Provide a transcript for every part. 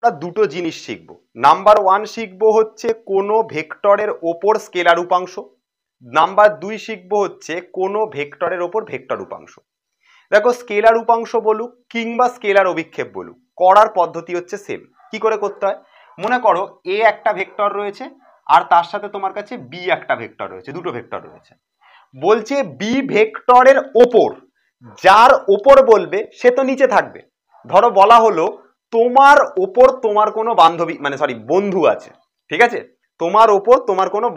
আমরা দুটো জিনিস শিখব। নাম্বার 1 শিখব হচ্ছে কোনো ভেক্টরের ওপর স্কেলার উপাংশ। নাম্বার 2 শিখব হচ্ছে কোনো ভেক্টরের ওপর ভেক্টর উপাংশ। দেখো স্কেলার উপাংশ বলুক কিংবা স্কেলার অভিক্ষেপ বলুক, করার পদ্ধতি হচ্ছে সেম। কি করে করতে হয়? মনে করো এ একটা ভেক্টর রয়েছে আর তার সাথে তোমার কাছে বি একটা ভেক্টর রয়েছে, দুটো ভেক্টর রয়েছে। বলছে বি ভেক্টরের ওপর, যার ওপর বলবে সে তো নিচে থাকবে। ধরো বলা হলো তোমার ওপর তোমার কোনো বান্ধবী বন্ধু আছে, ঠিক আছে? তোমার ওপর তোমার কোনো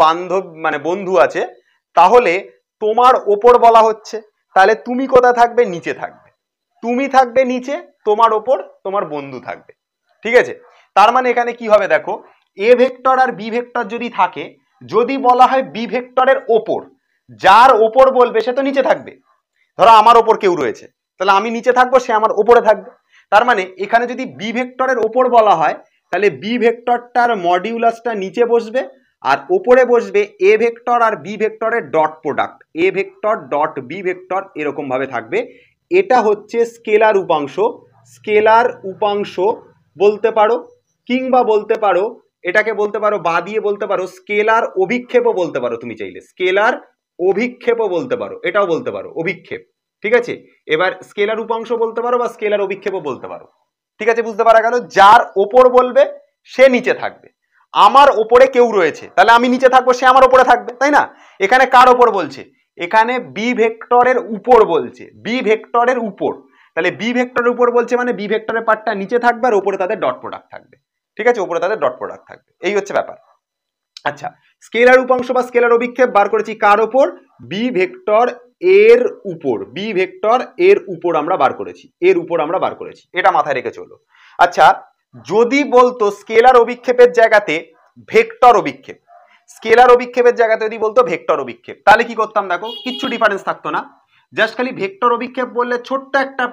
বন্ধু আছে, তাহলে তোমার ওপর বলা হচ্ছে, তাহলে তুমি কোথায় থাকবে? নিচে থাকবে। তুমি থাকবে নিচে, তোমার ওপর তোমার বন্ধু থাকবে, ঠিক আছে? তার মানে এখানে কি হবে দেখো, এ ভেক্টর আর বি ভেক্টর যদি থাকে, যদি বলা হয় বি ভেক্টরের ওপর, যার ওপর বলবে সে তো নিচে থাকবে। ধরো আমার ওপর কেউ রয়েছে, তাহলে আমি নিচে থাকবো, সে আমার ওপরে থাকবে। তার মানে এখানে যদি বি ভেক্টরের ওপর বলা হয়, তাহলে বি ভেক্টরটার মডিউলাসটা নিচে বসবে আর ওপরে বসবে এ ভেক্টর আর বি ভেক্টরের dot product, A vector dot B vector, এরকম ভাবে থাকবে। এটা হচ্ছে স্কেলার উপাংশ। স্কেলার উপাংশ বলতে পারো, কিংবা বলতে পারো এটাকে বলতে পারো বা দিয়ে বলতে পারো স্কেলার অভিক্ষেপও বলতে পারো, তুমি চাইলে স্কেলার অভিক্ষেপও বলতে পারো, এটাও বলতে পারো অভিক্ষেপ, ঠিক আছে? এবার স্কেলার উপাংশ বলতে পারো বা স্কেলার অভিক্ষেপও বলতে পারো, ঠিক আছে? বুঝতে পারা গেল? যার ওপর বলবে সে নিচে থাকবে। আমার ওপরে কেউ রয়েছে, তাহলে আমি নিচে থাকবো, সে আমার ওপরে থাকবে, তাই না? এখানে কার ওপর বলছে? এখানে বি ভেক্টরের উপর বলছে, বি ভেক্টরের উপর। তাহলে বি ভেক্টরের উপর বলছে মানে বি ভেক্টরের পার্টটা নিচে থাকবে আর উপরে তাদের ডট প্রোডাক্ট থাকবে, ঠিক আছে? উপরে তাদের ডট প্রোডাক্ট থাকবে, এই হচ্ছে ব্যাপার। আচ্ছা, স্কেলার উপাংশ বা স্কেলার অভিক্ষেপ বার করেছি কার ওপর? বি ভেক্টর এর উপর, বি ভেক্টর এর উপর আমরা বার করেছি, এর উপর আমরা বার করেছি, এটা মাথায় রেখে চলো। আচ্ছা, যদি বলতো স্কেলার অভিক্ষেপের জায়গাতে ভেক্টর অভিক্ষেপ, স্কেলার অভিক্ষেপের জায়গাতে যদি বলতো ভেক্টর অভিক্ষেপ, তাহলে কি করতাম? দেখো কিচ্ছু ডিফারেন্স থাকতো না, জাস্ট খালি ভেক্টর অভিক্ষেপ বললে ছোট্ট একটা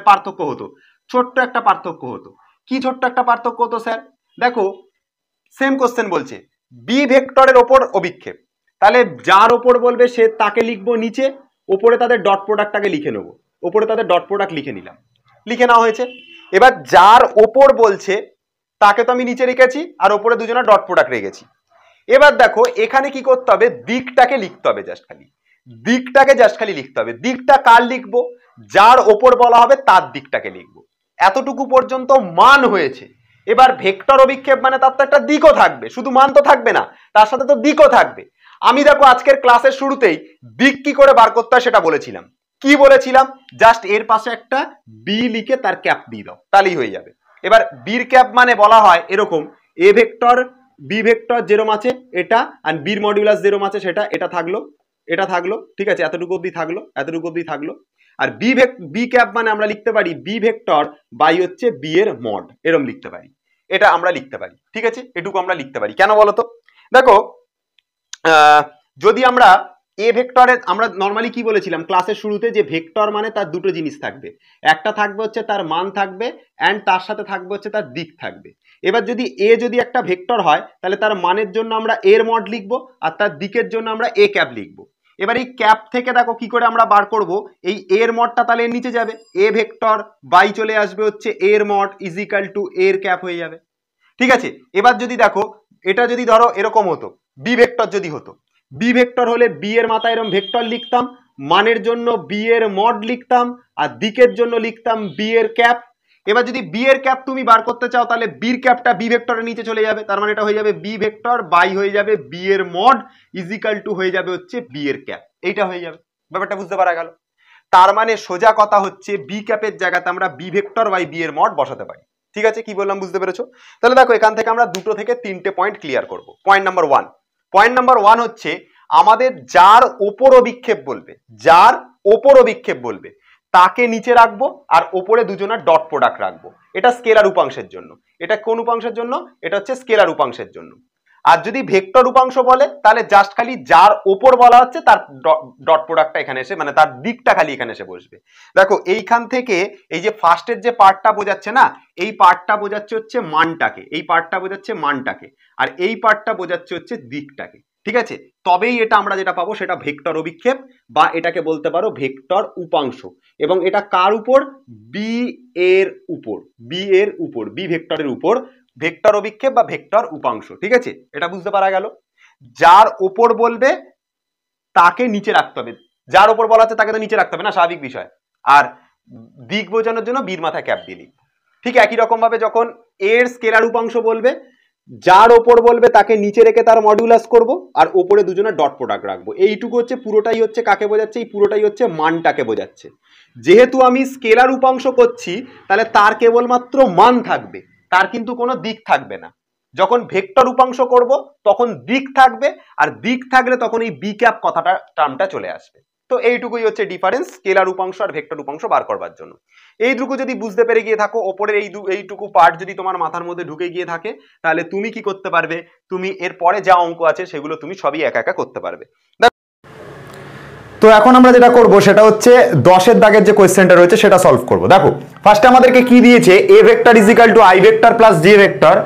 পার্থক্য হতো, ছোট্ট একটা পার্থক্য হতো। কি ছোট্ট একটা পার্থক্য হতো স্যার? দেখো সেম কোশ্চেন বলছে বি ভেক্টরের ওপর অভিক্ষেপ, তাহলে যার ওপর বলবে সে তাকে লিখবো নিচে, ওপরে তাদের ডট প্রোডাক্টটাকে লিখে নেবো, ওপরে তাদের ডট প্রোডাক্ট লিখে নিলাম, লিখে নেওয়া হয়েছে। এবার যার ওপর বলছে তাকে তো আমি নিচে রেখেছি আর ওপরে দুজনের ডট প্রোডাক্ট রেখেছি। এবার দেখো এখানে কি করতে হবে? দিকটাকে লিখতে হবে, জাস্ট খালি দিকটাকে জাস্ট খালি লিখতে হবে। দিকটা কার লিখবো? যার ওপর বলা হবে তার দিকটাকে লিখবো। এতটুকু পর্যন্ত মান হয়েছে। এবার ভেক্টর অভিক্ষেপ মানে তার তো একটা দিকও থাকবে, শুধু মান তো থাকবে না, তার সাথে তো দিকও থাকবে। আমি দেখো আজকের ক্লাসের শুরুতেই দিক কি করে বার করতে হয় সেটা বলেছিলাম। কি বলেছিলাম? জাস্ট এর পাশে একটা বি লিখে তার ক্যাপ দিয়ে দাও, তাহলেই হয়ে যাবে। এবার বির ক্যাপ মানে বলা হয় এরকম, এ ভেক্টর বি ভেক্টর যেরকম আছে এটা, আর বির মডিউলাস যেরকম আছে সেটা, এটা থাকলো, এটা থাকলো, ঠিক আছে? এতটুকু অবধি থাকলো, এতটুকু অবধি থাকলো। আর বি ক্যাপ মানে আমরা লিখতে পারি বি ভেক্টর বাই হচ্ছে বি এর মড, এরকম লিখতে পারি, এটা আমরা লিখতে পারি, ঠিক আছে? এটুকু আমরা লিখতে পারি। কেন বলতো? দেখো যদি আমরা এ ভেক্টরের, আমরা নর্মালি কি বলেছিলাম ক্লাসের শুরুতে, যে ভেক্টর মানে তার দুটো জিনিস থাকবে, একটা থাকবে হচ্ছে তার মান থাকবে, অ্যান্ড তার সাথে থাকবে হচ্ছে তার দিক থাকবে। এবার যদি এ যদি একটা ভেক্টর হয়, তাহলে তার মানের জন্য আমরা এর মড লিখবো আর তার দিকের জন্য আমরা এ ক্যাপ লিখবো। এবার এই ক্যাপ থেকে দেখো কি করে আমরা বার করব, এই এর মডটা তাহলে এর নিচে যাবে, এ ভেক্টর বাই চলে আসবে হচ্ছে এর মড ইজ ইকাল টু এর ক্যাপ হয়ে যাবে, ঠিক আছে? এবার যদি দেখো এটা যদি ধরো এরকম হতো, বি ভেক্টর যদি হতো, বি ভেক্টর হলে বি এর মাথায় এরকম ভেক্টর লিখতাম, মানের জন্য বি এর মড লিখতাম আর দিকের জন্য লিখতাম বি এর ক্যাপ। এবার যদি বি এর ক্যাপ তুমি বার করতে চাও, তাহলে বির ক্যাপটা বি ভেক্টরের নিচে চলে যাবে, তার মানে এটা হয়ে যাবে বি ভেক্টর বাই হয়ে যাবে বি এর মড ইজ ইকাল টু হয়ে যাবে হচ্ছে বি এর ক্যাপ, এইটা হয়ে যাবে। ব্যাপারটা বুঝতে পারা গেল? তার মানে সোজা কথা হচ্ছে বি ক্যাপের জায়গাতে আমরা বি ভেক্টর বাই বি এর মড বসাতে পারি, ঠিক আছে? কি বললাম বুঝতে পেরেছো? তাহলে দেখো এখান থেকে আমরা দুটো থেকে তিনটে পয়েন্ট ক্লিয়ার করব। পয়েন্ট নাম্বার ওয়ান হচ্ছে আমাদের যার ওপর অভিক্ষেপ বলবে, যার ওপর অভিক্ষেপ বলবে তাকে নিচে রাখবো আর ওপরে দুজনের ডট প্রোডাক্ট রাখবো। এটা স্কেলার উপাংশের জন্য। এটা কোন উপাংশের জন্য? এটা হচ্ছে স্কেলার উপাংশের জন্য। আর যদি ভেক্টর উপাংশ বলে, তাহলে জাস্ট খালি যার ওপর বলা হচ্ছে তার ডট প্রোডাক্টটা এখানে এসে, মানে তার দিকটা খালি এখানে এসে বসবে। দেখো এইখান থেকে এই যে ফার্স্টের যে পার্টটা বোঝাচ্ছে না, এই পার্টটা বোঝাচ্ছে হচ্ছে মানটাকে, এই পার্টটা বোঝাচ্ছে মানটাকে, আর এই পার্টটা বোঝাচ্ছে হচ্ছে দিকটাকে। ঠিক আছে, তবেই এটা আমরা যেটা পাবো সেটা ভেক্টর অভিক্ষেপ, বা এটাকে বলতে পারো ভেক্টর উপাংশ। এবং এটা কার উপর? বি এর উপর, বি ভেক্টরের উপর ভেক্টর অভিক্ষেপ বা ভেক্টর উপাংশ। ঠিক আছে, এটা বুঝতে পারা গেল। যার ওপর বলবে তাকে নিচে রাখতে হবে, যার ওপর বলা আছে তাকে তো নিচে রাখতে হবে না, স্বাভাবিক বিষয়। আর দিক বোঝানোর জন্য বীর মাথায় ক্যাপ দিলি। ঠিক একই রকম ভাবে যখন এর স্কেলার উপাংশ বলবে, যার ওপর বলবে তাকে নিচে রেখে তার মডিউলাস করব, আর ওপরে দুজনের ডট প্রোডাক্ট রাখবো। এইটুকু হচ্ছে পুরোটাই হচ্ছে কাকে বোঝাচ্ছে? এই পুরোটাই হচ্ছে মানটাকে বোঝাচ্ছে। যেহেতু আমি স্কেলার উপাংশ করছি তাহলে তার কেবলমাত্র মান থাকবে, তার কিন্তু কোনো দিক থাকবে না। যখন ভেক্টর উপাংশ করব তখন দিক থাকবে, আর দিক থাকলে তখন এই বি ক্যাপ কথাটা টার্মটা চলে আসবে। তো এইটুকুই হচ্ছে ডিফারেন্স স্কেলার উপাংশ আর ভেক্টর উপাংশ বার করবার জন্য। এইটুকু যদি বুঝতে পেরে গিয়ে থাকো, ওপরের এইটুকু পার্ট যদি তোমার মাথার মধ্যে ঢুকে গিয়ে থাকে, তাহলে তুমি কি করতে পারবে? তুমি এর পরে যা অঙ্ক আছে সেগুলো তুমি সবই একা একা করতে পারবে। তো এখন আমরা যেটা করব সেটা হচ্ছে 10-এর দাগের যে কোয়েশ্চেনটা রয়েছে সেটা সলভ করব। দেখো ফার্স্টে আমাদেরকে কি দিয়েছে? A vector is equal to I vector plus J vector,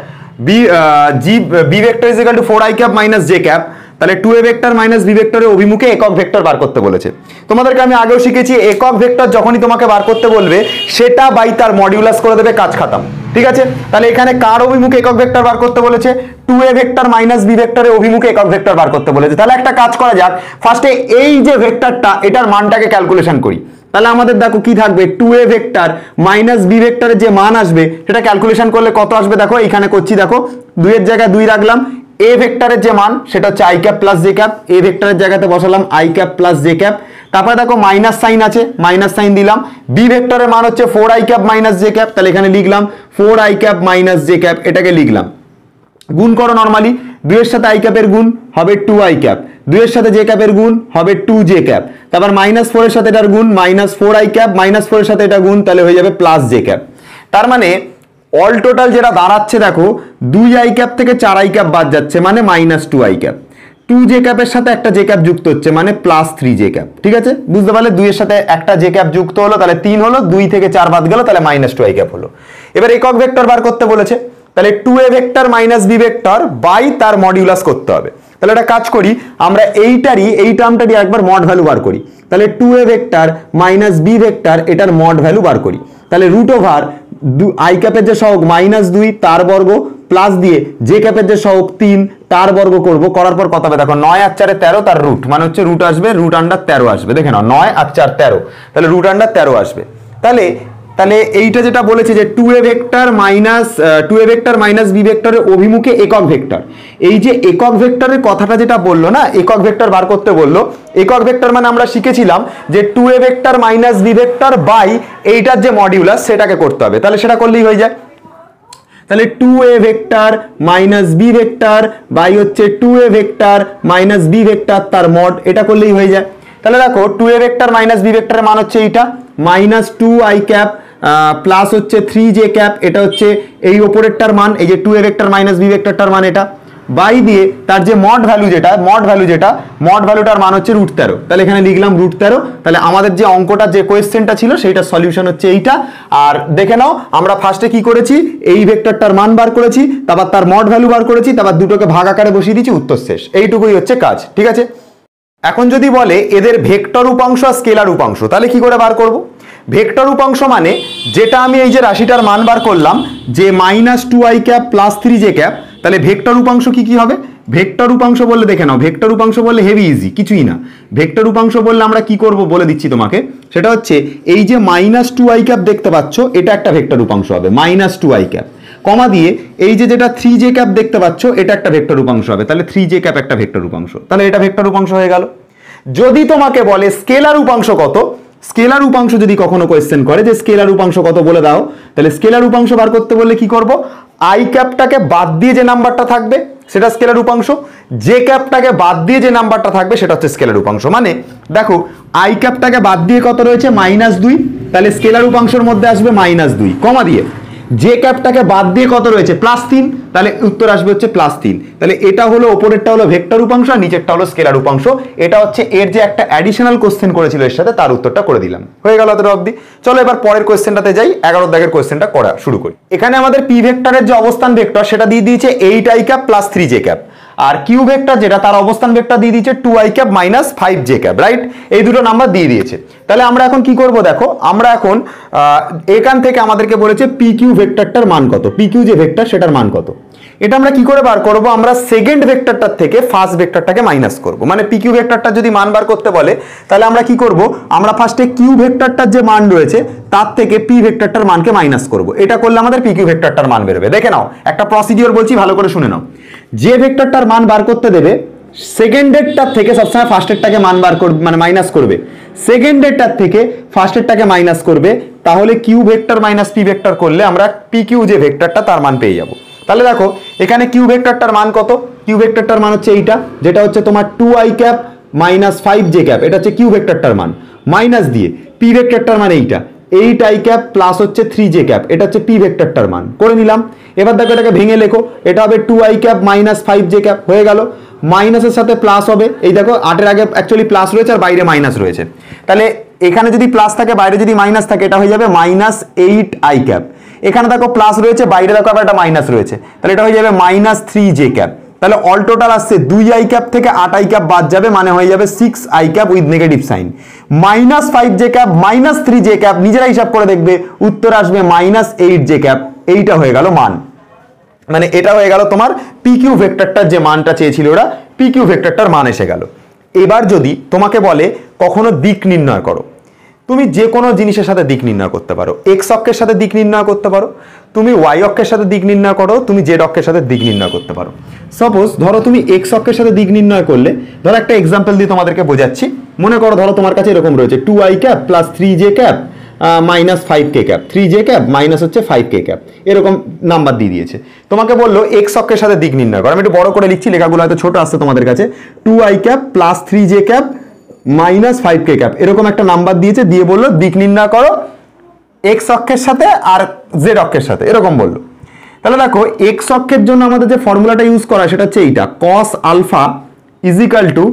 B vector is equal to 4i cap minus J cap. তাহলে 2a ভেক্টর মাইনাস বি ভেক্টরের অভিমুখে একক ভেক্টর বার করতে বলেছে। তোমাদেরকে আমি আগেও শিখেছি একক ভেক্টর যখনই তোমাকে বার করতে বলবে সেটা বাই তার মডিউলাস করে দেবে, কাজ খাতাম। ঠিক আছে, তাহলে এখানে কার অভিমুখে একক ভেক্টর বার করতে বলেছে? 2a ভেক্টর মাইনাস বি ভেক্টরের অভিমুখে একক ভেক্টর বার করতে বলেছে। তাহলে একটা কাজ করা যাক, ফার্স্টে এই যে ভেক্টরটা এটার মানটাকে ক্যালকুলেশন করি। তাহলে আমাদের দেখো কি থাকবে? 2a ভেক্টর মাইনাস বি ভেক্টরের যে মান আসবে সেটা ক্যালকুলেশন করলে কত আসবে? দেখো এখানে করছি, দেখো 2 এর জায়গায় 2 রাখলাম, এ ভেক্টরের যে মান সেটা হচ্ছে i cap plus j cap, A ভেক্টরের জায়গাতে বসালাম i cap plus j cap. তারপরে দেখো মাইনাস সাইন আছে, মাইনাস সাইন দিলাম। বি ভেক্টরের মান হচ্ছে 4i cap minus J cap, তাহলে এখানে লিখলাম 4i cap minus J cap, এটাকে লিখলাম। গুণ করো নরমালি, 2 এর সাথে আই ক্যাপের গুণ হবে 2i ক্যাপ, 2 এর সাথে জে ক্যাপের গুণ হবে 2j ক্যাপ, তারপর মাইনাস 4 এর সাথে এটার গুণ মাইনাস 4i ক্যাপ, মাইনাস 4 এর সাথে এটা গুণ, তাহলে হয়ে যাবে প্লাস জে ক্যাপ। তার মানে অল টোটাল যেটা দাঁড়াচ্ছে দেখো 2i ক্যাপ থেকে 4i ক্যাপ বাদ যাচ্ছে মানে মাইনাস 2i ক্যাপ, 2j ক্যাপের সাথে একটা জে ক্যাপ যুক্ত হচ্ছে মানে প্লাস 3j ক্যাপ। ঠিক আছে, বুঝতে পারলে? 2 এর সাথে একটা জে ক্যাপ যুক্ত হলো তাহলে 3 হলো, 2 থেকে 4 বাদ গেল তাহলে মাইনাস 2i ক্যাপ হলো। এবার একক ভেক্টর বার করতে বলেছে, তাহলে 2a vector minus B vector by তার মডিউলাস করতে হবে। তাহলে একটা কাজ করি, আমরা এই টার্মটারই একবার মড ভ্যালু বার করি। তাহলে 2a vector minus B vector এটার মড ভ্যালু বার করি। তাহলে রুট ওভার আই ক্যাপের যে সহগ -2 তার বর্গ প্লাস দিয়ে জে ক্যাপের যে সহগ 3 তার বর্গ করব, করার পর কত হবে? দেখো 9 আর 4 13, তার রুট মানে হচ্ছে রুট আসবে রুট আন্ডার 13 আসবে। দেখে নাও 9 আর 4 13, তাহলে রুট আন্ডার 13 আসবে। তাহলে এইটা যেটা বলেছে যে 2a ভেক্টর মাইনাস বি ভেক্টরের অভিমুখে একক ভেক্টর, এই যে একক ভেক্টরের কথাটা যেটা বললো না, একক ভেক্টর বার করতে বললো। একক ভেক্টর মানে আমরা শিখেছিলাম যে 2a vector minus B vector by এইটার যে মডিউলাস সেটাকে করতে হবে। তাহলে সেটা করলেই হয়ে যায়। তাহলে 2a vector minus B vector by হচ্ছে 2a vector minus B vector তার মড, এটা করলেই হয়ে যায়। তাহলে দেখো 2a ভেক্টর মাইনাস বি ভেক্টরের মান হচ্ছে এইটা মাইনাস 2i ক্যাপ প্লাস হচ্ছে 3j ক্যাপ, এটা হচ্ছে এই ওপরেরটার মান, এই যে 2a ভেক্টর মাইনাস বি ভেক্টরটার মান এটা, বাই দিয়ে তার যে মড ভ্যালুটার মান হচ্ছে √13। তাহলে এখানে লিখলাম √13। তাহলে আমাদের যে অঙ্কটা যে কোয়েশ্চেনটা ছিল সেইটার সলিউশন হচ্ছে এইটা। আর দেখে নাও আমরা ফার্স্টে কি করেছি, এই ভেক্টরটার মান বার করেছি, তারপর তার মড ভ্যালু বার করেছি, তারপর দুটোকে ভাগ আকারে বসিয়ে দিয়েছি, উত্তর শেষ। এইটুকুই হচ্ছে কাজ। ঠিক আছে, এখন যদি বলে এদের ভেক্টর উপাংশ আর স্কেলার উপাংশ, তাহলে কি করে বার করব? ভেক্টর উপাংশ মানে যেটা আমি এই যে রাশিটার মান বার করলাম যে -2i cap plus 3j cap, তাহলে ভেক্টর উপাংশ কি হবে? ভেক্টর উপাংশ বললে দেখে নাও, ভেক্টর উপাংশ বললে হেভি ইজি, কিছুই না। ভেক্টর উপাংশ বললে আমরা কি করব বলে দিচ্ছি তোমাকে, সেটা হচ্ছে এই যে -2i ক্যাপ দেখতে পাচ্ছ এটা একটা ভেক্টর উপাংশ হবে, -2i ক্যাপ, কমা দিয়ে এই যে যেটা 3j ক্যাপ দেখতে পাচ্ছ এটা একটা ভেক্টর উপাংশ হবে, তাহলে 3j ক্যাপ একটা ভেক্টর উপাংশ, তাহলে এটা ভেক্টর উপাংশ হয়ে গেল। যদি তোমাকে বলে স্কেলার উপাংশ কত, স্কেলার উপাংশ যদি কখনো কোয়েশ্চেন করে যে স্কেলার উপাংশ কত বলে দাও, তাহলে স্কেলার উপাংশ বার করতে বললে কি করব? আই ক্যাপটাকে বাদ দিয়ে যে নাম্বারটা থাকবে সেটা স্কেলার উপাংশ, জে ক্যাপটাকে বাদ দিয়ে যে নাম্বারটা থাকবে সেটা হচ্ছে স্কেলার উপাংশ। মানে দেখো আই ক্যাপটাকে বাদ দিয়ে কত রয়েছে? -2, তাহলে স্কেলার উপাংশের মধ্যে আসবে -2, কমা দিয়ে যে ক্যাপটাকে বাদ দিয়ে কত রয়েছে? +3, তাহলে উত্তর আসবে হচ্ছে +3। তাহলে এটা হলো ওপরেরটা হলো ভেক্টর উপাংশ আর নিচেরটা হলো স্কেলার উপাংশ। এটা হচ্ছে এর যে একটা অ্যাডিশনাল কোশ্চেন করেছিল এর সাথে, তার উত্তরটা করে দিলাম, হয়ে গেল এতটা অবধি। চলো এবার পরের কোশ্চেনটাতে যাই, 11 দাগের কোশ্চেনটা করা শুরু করি। এখানে আমাদের পি ভেক্টরের যে অবস্থান ভেক্টর সেটা দিয়ে দিয়েছে 8i cap plus 3j cap, আর কিউ ভেক্টর যেটা তার অবস্থান ভেক্টর দিয়ে দিয়েছে 2i cap minus 5j cap, right? এই দুটো নাম্বার দিয়ে দিয়েছে। তাহলে আমরা এখন কি করব দেখো, আমরা এখন এখান থেকে আমাদেরকে বলেছে পি কিউ ভেক্টরটার মান কত, পি কিউ যে ভেক্টর সেটার মান কত। এটা আমরা কি করে বার করব, আমরা সেকেন্ড ভেক্টরটার থেকে ফার্স্ট ভেক্টরটাকে মাইনাস করব। মানে পি কিউ ভেক্টরটা যদি মান বার করতে বলে তাহলে আমরা কি করব, আমরা ফার্স্টে কিউ ভেক্টরটার যে মান রয়েছে তার থেকে পি ভেক্টরটার মানকে মাইনাস করব। এটা করলে আমাদের পি কিউ ভেক্টরটার মান বেরোবে। দেখে নাও, একটা প্রসিডিওর বলছি, ভালো করে শুনে নাও। যে ভেক্টরটার মান বার করতে দেবে সেকেন্ডেরটার থেকে সবসময় ফার্স্টেরটাকে মান বার করবে, মানে মাইনাস করবে। সেকেন্ডেরটার থেকে ফার্স্টেরটাকে মাইনাস করবে, তাহলে Q vector minus P vector করলে আমরা পি কিউ যে ভেক্টরটা তার মান পেয়ে যাব। তাহলে দেখো এখানে কিউ ভেক্টরটার মান কত, কিউ ভেক্টরটার মান হচ্ছে এইটা, যেটা হচ্ছে তোমার 2i cap minus 5j cap, এটা হচ্ছে কিউ ভেক্টরটার মান, মাইনাস দিয়ে পি ভেক্টরটার মান এইটা 8i ক্যাপ প্লাস হচ্ছে 3j ক্যাপ, এটা হচ্ছে পি ভেক্টরটার মান করে নিলাম। এবার দেখো এটাকে ভেঙে লেখো, এটা হবে 2i cap minus 5j cap, হয়ে গেল। মাইনাসের সাথে প্লাস হবে, এই দেখো 8-এর আগে অ্যাকচুয়ালি প্লাস রয়েছে আর বাইরে মাইনাস রয়েছে, তাহলে এখানে যদি প্লাস থাকে বাইরে যদি মাইনাস থাকে এটা হয়ে যাবে মাইনাস 8i ক্যাপ। এখানে দেখো প্লাস রয়েছে বাইরে দেখো আবার একটা মাইনাস রয়েছে, তাহলে এটা হয়ে যাবে মাইনাস 3j ক্যাপ। তাহলে অল টোটাল আসছে 2i ক্যাপ থেকে 8i ক্যাপ বাদ যাবে, মানে হয়ে যাবে 6i cap with negative sign, minus 5j cap minus 3j cap, নিজেরা হিসাব করে দেখবে উত্তর আসবে মাইনাস 8j ক্যাপ। এইটা হয়ে গেল মান, মানে এটা হয়ে গেল তোমার পি কিউ ভেক্টরটার যে মানটা চেয়েছিল ওরা, পি কিউ ভেক্টরটার মান এসে গেল। এবার যদি তোমাকে বলে কখনো দিক নির্ণয় করো, তুমি যে কোনো জিনিসের সাথে দিক নির্ণয় করতে পারো, এক্স অক্ষের সাথে দিক নির্ণয় করতে পারো, তুমি ওয়াই অক্ষের সাথে দিক নির্ণয় করো, তুমি জেড অক্ষের সাথে দিক নির্ণয় করতে পারো। সাপোজ ধরো তুমি এক্স অক্ষের সাথে দিক নির্ণয় করলে, ধরো একটা এক্সাম্পল দিয়ে তোমাদেরকে বোঝাচ্ছি। মনে করো ধরো তোমার কাছে এরকম রয়েছে 2i cap plus 3j cap minus 5k cap, 3j cap minus হচ্ছে 5k ক্যাপ, এরকম নাম্বার দিয়ে দিয়েছে। তোমাকে বললো এক্স অক্ষের সাথে দিক নির্ণয় করো, আমি একটু বড় করে লিখছি, লেখাগুলো হয়তো ছোট আসছে তোমাদের কাছে। 2i cap plus 3j cap minus 5k cap, এরকম একটা নাম্বার দিয়েছে, দিয়ে বললো দিক নির্ণয় করো এক্স অক্ষের সাথে আর জেড অক্ষের সাথে, এরকম বললো। তাহলে দেখো এক্স অক্ষের জন্য আমাদের যে ফর্মুলাটা ইউজ করা সেটা হচ্ছে এইটা, cos alpha is equal to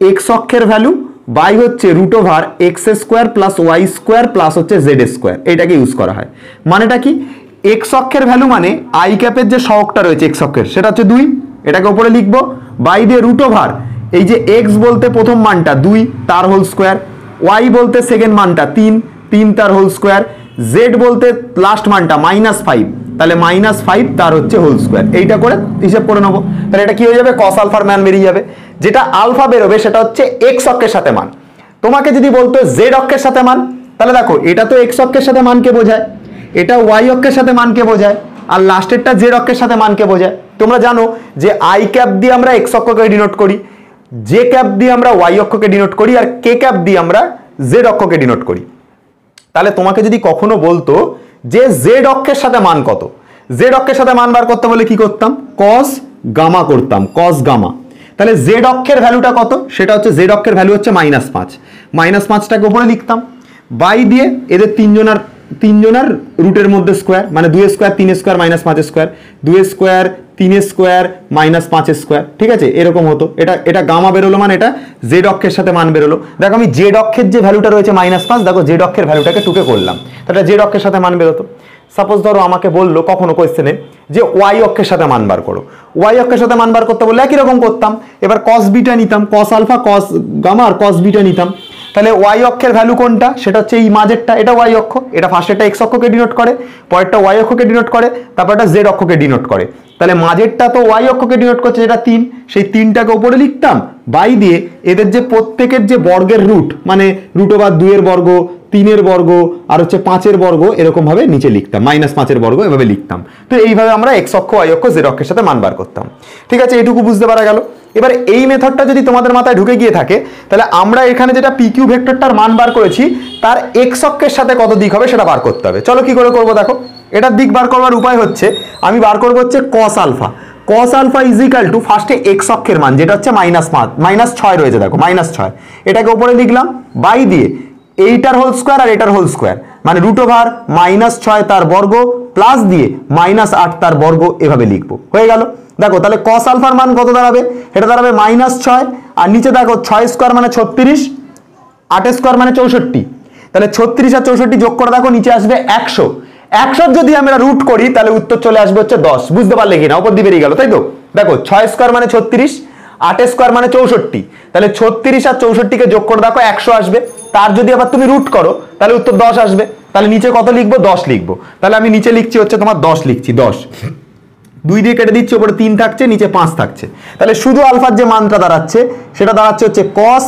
X অক্ষের ভ্যালু বাই হচ্ছে root over X square plus Y square plus হচ্ছে জেড স্কোয়ার, এইটাকে ইউজ করা হয়। মানেটা কি, এক্স অক্ষের ভ্যালু মানে আই ক্যাপের যে সহগটা রয়েছে এক্স অক্ষের সেটা হচ্ছে 2, এটাকে উপরে লিখবো, বাই দিয়ে রুট ওভার এই যে এক্স বলতে প্রথম মানটা 2 তার হোল স্কোয়ার, ওয়াই বলতে সেকেন্ড মানটা 3 তার হোল স্কোয়ার, জেড বলতে লাস্ট মানটা মাইনাস 5, তাহলে মাইনাস 5 তার হচ্ছে হোল স্কোয়ার। এইটা করে হিসাব করে নেবো, তাহলে এটা কি হয়ে যাবে, কস আলফার মান বেরিয়ে যাবে। যেটা আলফা বেরোবে সেটা হচ্ছে এক্স অক্ষের সাথে মান। তোমাকে যদি বলতো জেড অক্ষের সাথে মান, তাহলে দেখো এটা তো এক্স অক্ষের সাথে মানকে বোঝায়, এটা ওয়াই অক্ষের সাথে মানকে বোঝায়, আর লাস্টেরটা জেড অক্ষের সাথে মানকে বোঝায়। তোমরা জানো যে আই ক্যাপ দিয়ে আমরা এক্স অক্ষকে ডিনোট করি, জে ক্যাপ দিয়ে আমরা ওয়াই অক্ষকে ডিনোট করি, আর কে ক্যাপ দিয়ে আমরা জেড অক্ষকে ডিনোট করি। তাহলে তোমাকে যদি কখনো বলতো যে জেড অক্ষের সাথে মান কত, জেড অক্ষের সাথে মান বার করতে বলে কি করতাম, কস গামা করতাম, কস গামা। তাহলে জেড অক্ষের ভ্যালুটা কত, সেটা হচ্ছে জেড অক্ষের ভ্যালু হচ্ছে -5, -5টাকে উপরে লিখতাম, বাই দিয়ে এদের তিনজনের রুটের মধ্যে স্কোয়ার, মানে 2 square 3 square -5 square, 2 square 3 square -5 square, ঠিক আছে, এরকম হতো। এটা গামা বেরোলো, মানে এটা জেড অক্ষের সাথে মান বেরোলো। দেখো আমি জেড অক্ষের যে ভ্যালুটা রয়েছে -5, দেখো জেড অক্ষের ভ্যালুটাকে টুকে করলাম, তাহলে জেড অক্ষের সাথে মান বেরোতো। সাপোজ ধরো আমাকে বললো কখনো কোয়েশ্চেনে যে ওয়াই অক্ষের সাথে মান বার করো, ওয়াই অক্ষের সাথে মান বার করতে বললে একই রকম করতাম, এবার কস বিটা নিতাম, কস আলফা কস গামা আর কস বিটা নিতাম। তাহলে ওয়াই অক্ষের ভ্যালু কোনটা, সেটা হচ্ছে এই মাঝেরটা, এটা ওয়াই অক্ষ, এটা ফার্স্টেরটা এক্স অক্ষকে ডিনোট করে, পরেরটা ওয়াই অক্ষকে ডিনোট করে, তারপর এটা জেড অক্ষকে ডিনোট করে। তাহলে মাঝেরটা তো ওয়াই অক্ষকে ডিনোট করছে, যেটা 3, সেই 3টাকে উপরে লিখতাম, বাই দিয়ে এদের যে প্রত্যেকের যে বর্গের রুট, মানে রুট ওভার 2 এর বর্গ, 3 এর বর্গ আর হচ্ছে 5 এর বর্গ, এরকম ভাবে নিচে লিখতাম, -5 এর বর্গ এভাবে লিখতাম। তো এইভাবে আমরা এক্স অক্ষ ওয়াই অক্ষ জেড অক্ষের সাথে মান বার করতাম। ঠিক আছে, এইটুকু বুঝতে পারা গেল। এবার এই মেথডটা যদি তোমাদের মাথায় ঢুকে গিয়ে থাকে, তাহলে আমরা এখানে যেটা পি কিউ ভেক্টরটার মান বার করেছি তার এক্স অক্ষের সাথে কত দিক হবে সেটা বার করতে হবে। চলো কি করে করবো, দেখো এটার দিক বার করবার উপায় হচ্ছে, আমি বার করবো হচ্ছে cos alpha. Cos alpha is equal to ফার্স্টে এক্স অক্ষের মান যেটা হচ্ছে -6 রয়েছে, দেখো -6, এটাকে উপরে লিখলাম, বাই দিয়ে এইটার হোল স্কোয়ার আর এটার হোল স্কোয়ার, মানে রুট ওভার -6 তার বর্গ প্লাস দিয়ে -8 তার বর্গ, এভাবে লিখবো, হয়ে গেল। দেখো তাহলে কস আলফার মান কত দাঁড়াবে, এটা দাঁড়াবে -6, আর নিচে দেখো 6 স্কোয়ার মানে 36, 8 স্কোয়ার মানে 64, তাহলে 36 আর 64 যোগ করে দেখো নিচে আসবে 100। 100 যদি আমরা রুট করি তাহলে উত্তর চলে আসবে হচ্ছে 10। বুঝতে পারলে কিনা, উপর দিয়ে বেরিয়ে গেল, তাই তো। দেখো 6 স্কোয়ার মানে 36, 8 স্কোয়ার মানে 64, তাহলে 36 আর 64কে যোগ করে দেখো 100 আসবে। তার যদি আবার তুমি রুট করো তাহলে উত্তর 10 আসবে। তাহলে নিচে কত লিখবো? 10 লিখবো। তাহলে আমি নিচে লিখছি হচ্ছে তোমার 10 লিখছি, 10 2 দিয়ে কেটে দিচ্ছি, ওপরে 3 থাকছে, নিচে 5 থাকছে। তাহলে শুধু আলফার যে মানটা দাঁড়াচ্ছে সেটা দাঁড়াচ্ছে হচ্ছে cos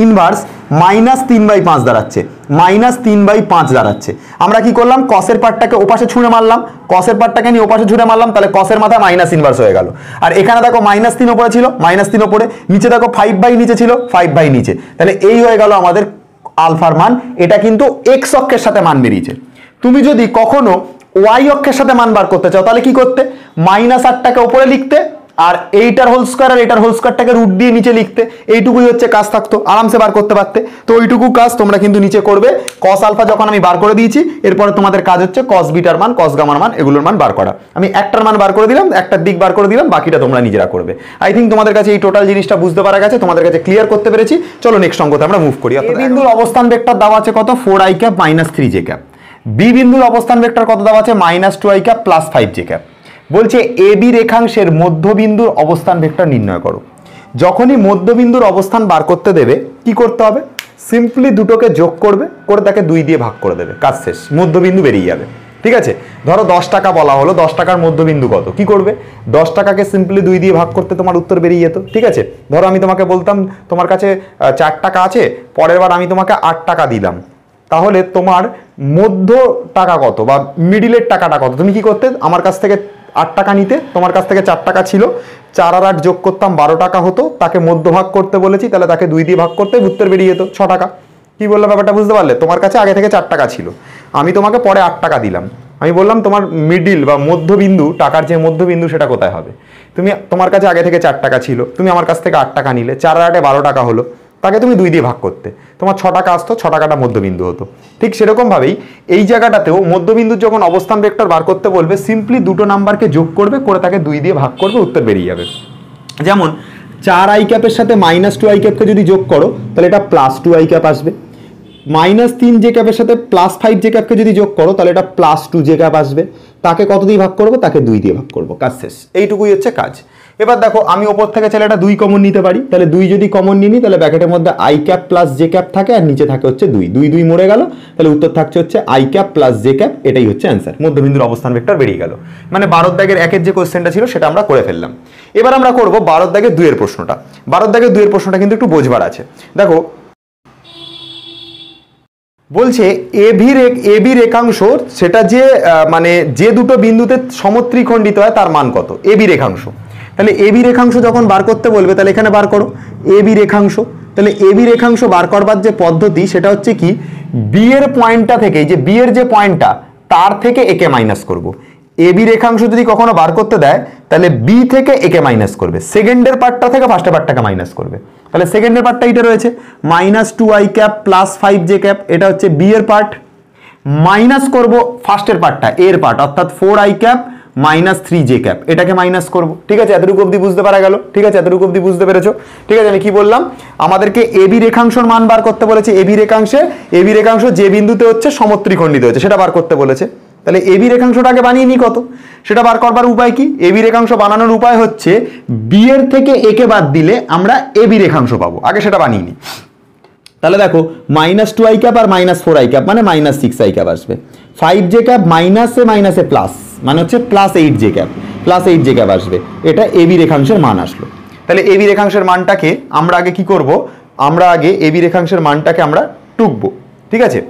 ইনভার্স -3/5 দাঁড়াচ্ছে, -3/5 দাঁড়াচ্ছে। আমরা কি করলাম? কসের পার্টটাকে ওপাশে ছুঁড়ে মারলাম, কসের পার্টটাকে নিয়ে ওপাশে ছুঁড়ে মারলাম, তাহলে কসের মাথায় মাইনাস ইনভার্স হয়ে গেল। আর এখানে দেখো -3 ওপরে ছিল, -3 ওপরে, নিচে দেখো 5/, নিচে ছিল 5/, নিচে। তাহলে এই হয়ে গেল আমাদের আলফার মান। এটা কিন্তু এক্স অক্ষের সাথে মান বেরিয়েছে। তুমি যদি কখনো ওয়াই অক্ষের সাথে মান বার করতে চাও তাহলে কি করতে? -8টাকে উপরে লিখতে, আর এইটার হোল স্কয়ার আর এটার হোল স্কয়ারটাকে রুট দিয়ে নিচে লিখতে। এইটুকুই হচ্ছে কাজ, থাকতো, আরামসে বার করতে পারতে। তো ওইটুকু কাজ তোমরা কিন্তু নিচে করবে। কস আলফা যখন আমি বার করে দিয়েছি, এরপরে তোমাদের কাজ হচ্ছে কস বিটার মান, কস গামার মান, এগুলোর মান বার করা। আমি একটার মান বার করে দিলাম, একটার দিক বার করে দিলাম, বাকিটা তোমরা নিজেরা করবে। আই থিঙ্ক তোমাদের কাছে এই টোটাল জিনিসটা বুঝতে পারা গেছে, তোমাদের কাছে ক্লিয়ার করতে পেরেছি। চলো নেক্সট অঙ্কতে আমরা মুভ করি। এ বিন্দুর অবস্থান ভেক্টর দেওয়া আছে কত? 4i cap -3j cap. B বিন্দুর অবস্থান ভেক্টর কত দেওয়া আছে? -2i cap +5j cap. বলছে এ বি রেখাংশের মধ্যবিন্দুর অবস্থান ভেক্টর নির্ণয় করো। যখনই মধ্যবিন্দুর অবস্থান বার করতে দেবে কি করতে হবে? সিম্পলি দুটোকে যোগ করবে, করে তাকে 2 দিয়ে ভাগ করে দেবে, কাজ শেষ, মধ্যবিন্দু বেরিয়ে যাবে। ঠিক আছে, ধরো 10 টাকা বলা হলো, 10 টাকার মধ্যবিন্দু কত? কি করবে? 10 টাকাকে সিম্পলি 2 দিয়ে ভাগ করতে তোমার উত্তর বেরিয়ে যেত। ঠিক আছে, ধরো আমি তোমাকে বলতাম তোমার কাছে 4 টাকা আছে, পরের বার আমি তোমাকে 8 টাকা দিলাম, তাহলে তোমার মধ্য টাকা কত বা মিডিলের টাকাটা কত? তুমি কি করতে? আমার কাছ থেকে 8 টাকা নিতে, তোমার কাছ থেকে 4 টাকা ছিল, 4 আর 8 যোগ করতাম 12 টাকা হতো, তাকে মধ্য ভাগ করতে বলেছি, তাহলে তাকে 2 দিয়ে ভাগ করতে উত্তর বেরিয়ে যেত 6 টাকা। কি বললাম ব্যাপারটা বুঝতে পারলে? তোমার কাছে আগে থেকে 4 টাকা ছিল, আমি তোমাকে পরে 8 টাকা দিলাম, আমি বললাম তোমার মিডিল বা মধ্যবিন্দু, টাকার যে মধ্যবিন্দু সেটা কোথায় হবে? তোমার কাছে আগে থেকে 4 টাকা ছিল, তুমি আমার কাছ থেকে 8 টাকা নিলে, 4 আর 8 12 টাকা হলো, তাকে তুমি 2 দিয়ে ভাগ করতে, তোমার 6 টাকা আসতো, 6 টাকাটা মধ্যবিন্দু হতো। ঠিক সেরকমভাবেই এই জায়গাটাতেও মধ্যবিন্দুর যখন অবস্থান ভেক্টর বার করতে বলবে, সিম্পলি দুটো নাম্বারকে যোগ করবে, করে তাকে 2 দিয়ে ভাগ করবে, উত্তর বেরিয়ে যাবে। যেমন 4i ক্যাপের সাথে -2i ক্যাপকে যদি যোগ করো তাহলে এটা +2i ক্যাপ আসবে। -3j ক্যাপের সাথে +5j ক্যাপকে যদি যোগ করো তাহলে এটা +2j ক্যাপ আসবে। তাকে কত দিয়ে ভাগ করবো? তাকে 2 দিয়ে ভাগ করবো, কাজ শেষ। এইটুকুই হচ্ছে কাজ। এবার দেখো আমি ওপর থেকে চাইলে এটা 2 কমন নিতে পারি, তাহলে 2 যদি কমন নিই তাহলে ব্র্যাকেটের মধ্যে i ক্যাপ +j ক্যাপ থাকে, আর নিচে থাকে হচ্ছে 2, 2 2 মরে গেল, তাহলে উত্তর থাকছে হচ্ছে i ক্যাপ +j ক্যাপ। এটাই হচ্ছে অ্যান্সার, মধ্যবিন্দুর অবস্থান ভেক্টর বেরিয়ে গেল। মানে 12 দাগের 1-এর যে কোশ্চেনটা ছিল সেটা আমরা করে ফেললাম। এবার আমরা করব 12 দাগের 2-এর প্রশ্নটা। 12 দাগের 2-এর প্রশ্নটা কিন্তু একটু বোঝবার আছে। দেখো বলছে এবি রেখাংশ, সেটা যে মানে যে দুটো বিন্দুতে সমত্রিখণ্ডিত হয় তার মান কত? এবি রেখাংশ। তাহলে এবি রেখাংশ যখন বার করতে বলবে তাহলে এখানে বার করো এবি রেখাংশ। তাহলে এবি রেখাংশ বার করবার যে পদ্ধতি সেটা হচ্ছে কি, বি এর পয়েন্টটা থেকে, যে বি এর যে পয়েন্টটা তার থেকে একে মাইনাস করব। এবি রেখাংশ যদি কখনো বার করতে দেয় তাহলে বি থেকে একে মাইনাস করবে, সেকেন্ডের পার্টটা থেকে ফার্স্টের পার্টটাকে মাইনাস করবে। তাহলে সেকেন্ডের পার্টটা এটা রয়েছে -2i ক্যাপ +5j ক্যাপ, এটা হচ্ছে বি এর পার্ট। মাইনাস করব ফার্স্টের পার্টটা, এর পার্ট, অর্থাৎ 4i ক্যাপ -3j ক্যাপ, এটাকে মাইনাস করব। ঠিক আছে, এতটুকু অবধি বুঝতে পারা গেল? ঠিক আছে, এতটুকু অবধি বুঝতে পেরেছো? ঠিক আছে, আমি কি বললাম? আমাদেরকে এবি রেখাংশের মান বার করতে বলেছে। এবি রেখাংশ যে বিন্দুতে হচ্ছে সমত্রিখণ্ডিত হচ্ছে সেটা বার করতে বলেছে। তাহলে এবি রেখাংশটাকে বানিয়ে নি কত, সেটা বার করবার উপায় কি? এবি রেখাংশ বানানোর উপায় হচ্ছে বি এর থেকে একে বাদ দিলে আমরা এবি রেখাংশ পাবো, আগে সেটা বানিয়ে নি। তাহলে দেখো -2i ক্যাপ আর -4i ক্যাপ মানে -6i ক্যাপ আসবে। 5j ক্যাপ মাইনাসে প্লাস মানে হচ্ছে +8j ক্যাপ আসবে। এটা এবি রেখাংশের মান আসলো। তাহলে এবি রেখাংশের মানটাকে আমরা আগে কি করব? আমরা আগে এবি রেখাংশের মানটাকে আমরা টুকবো। ঠিক আছে,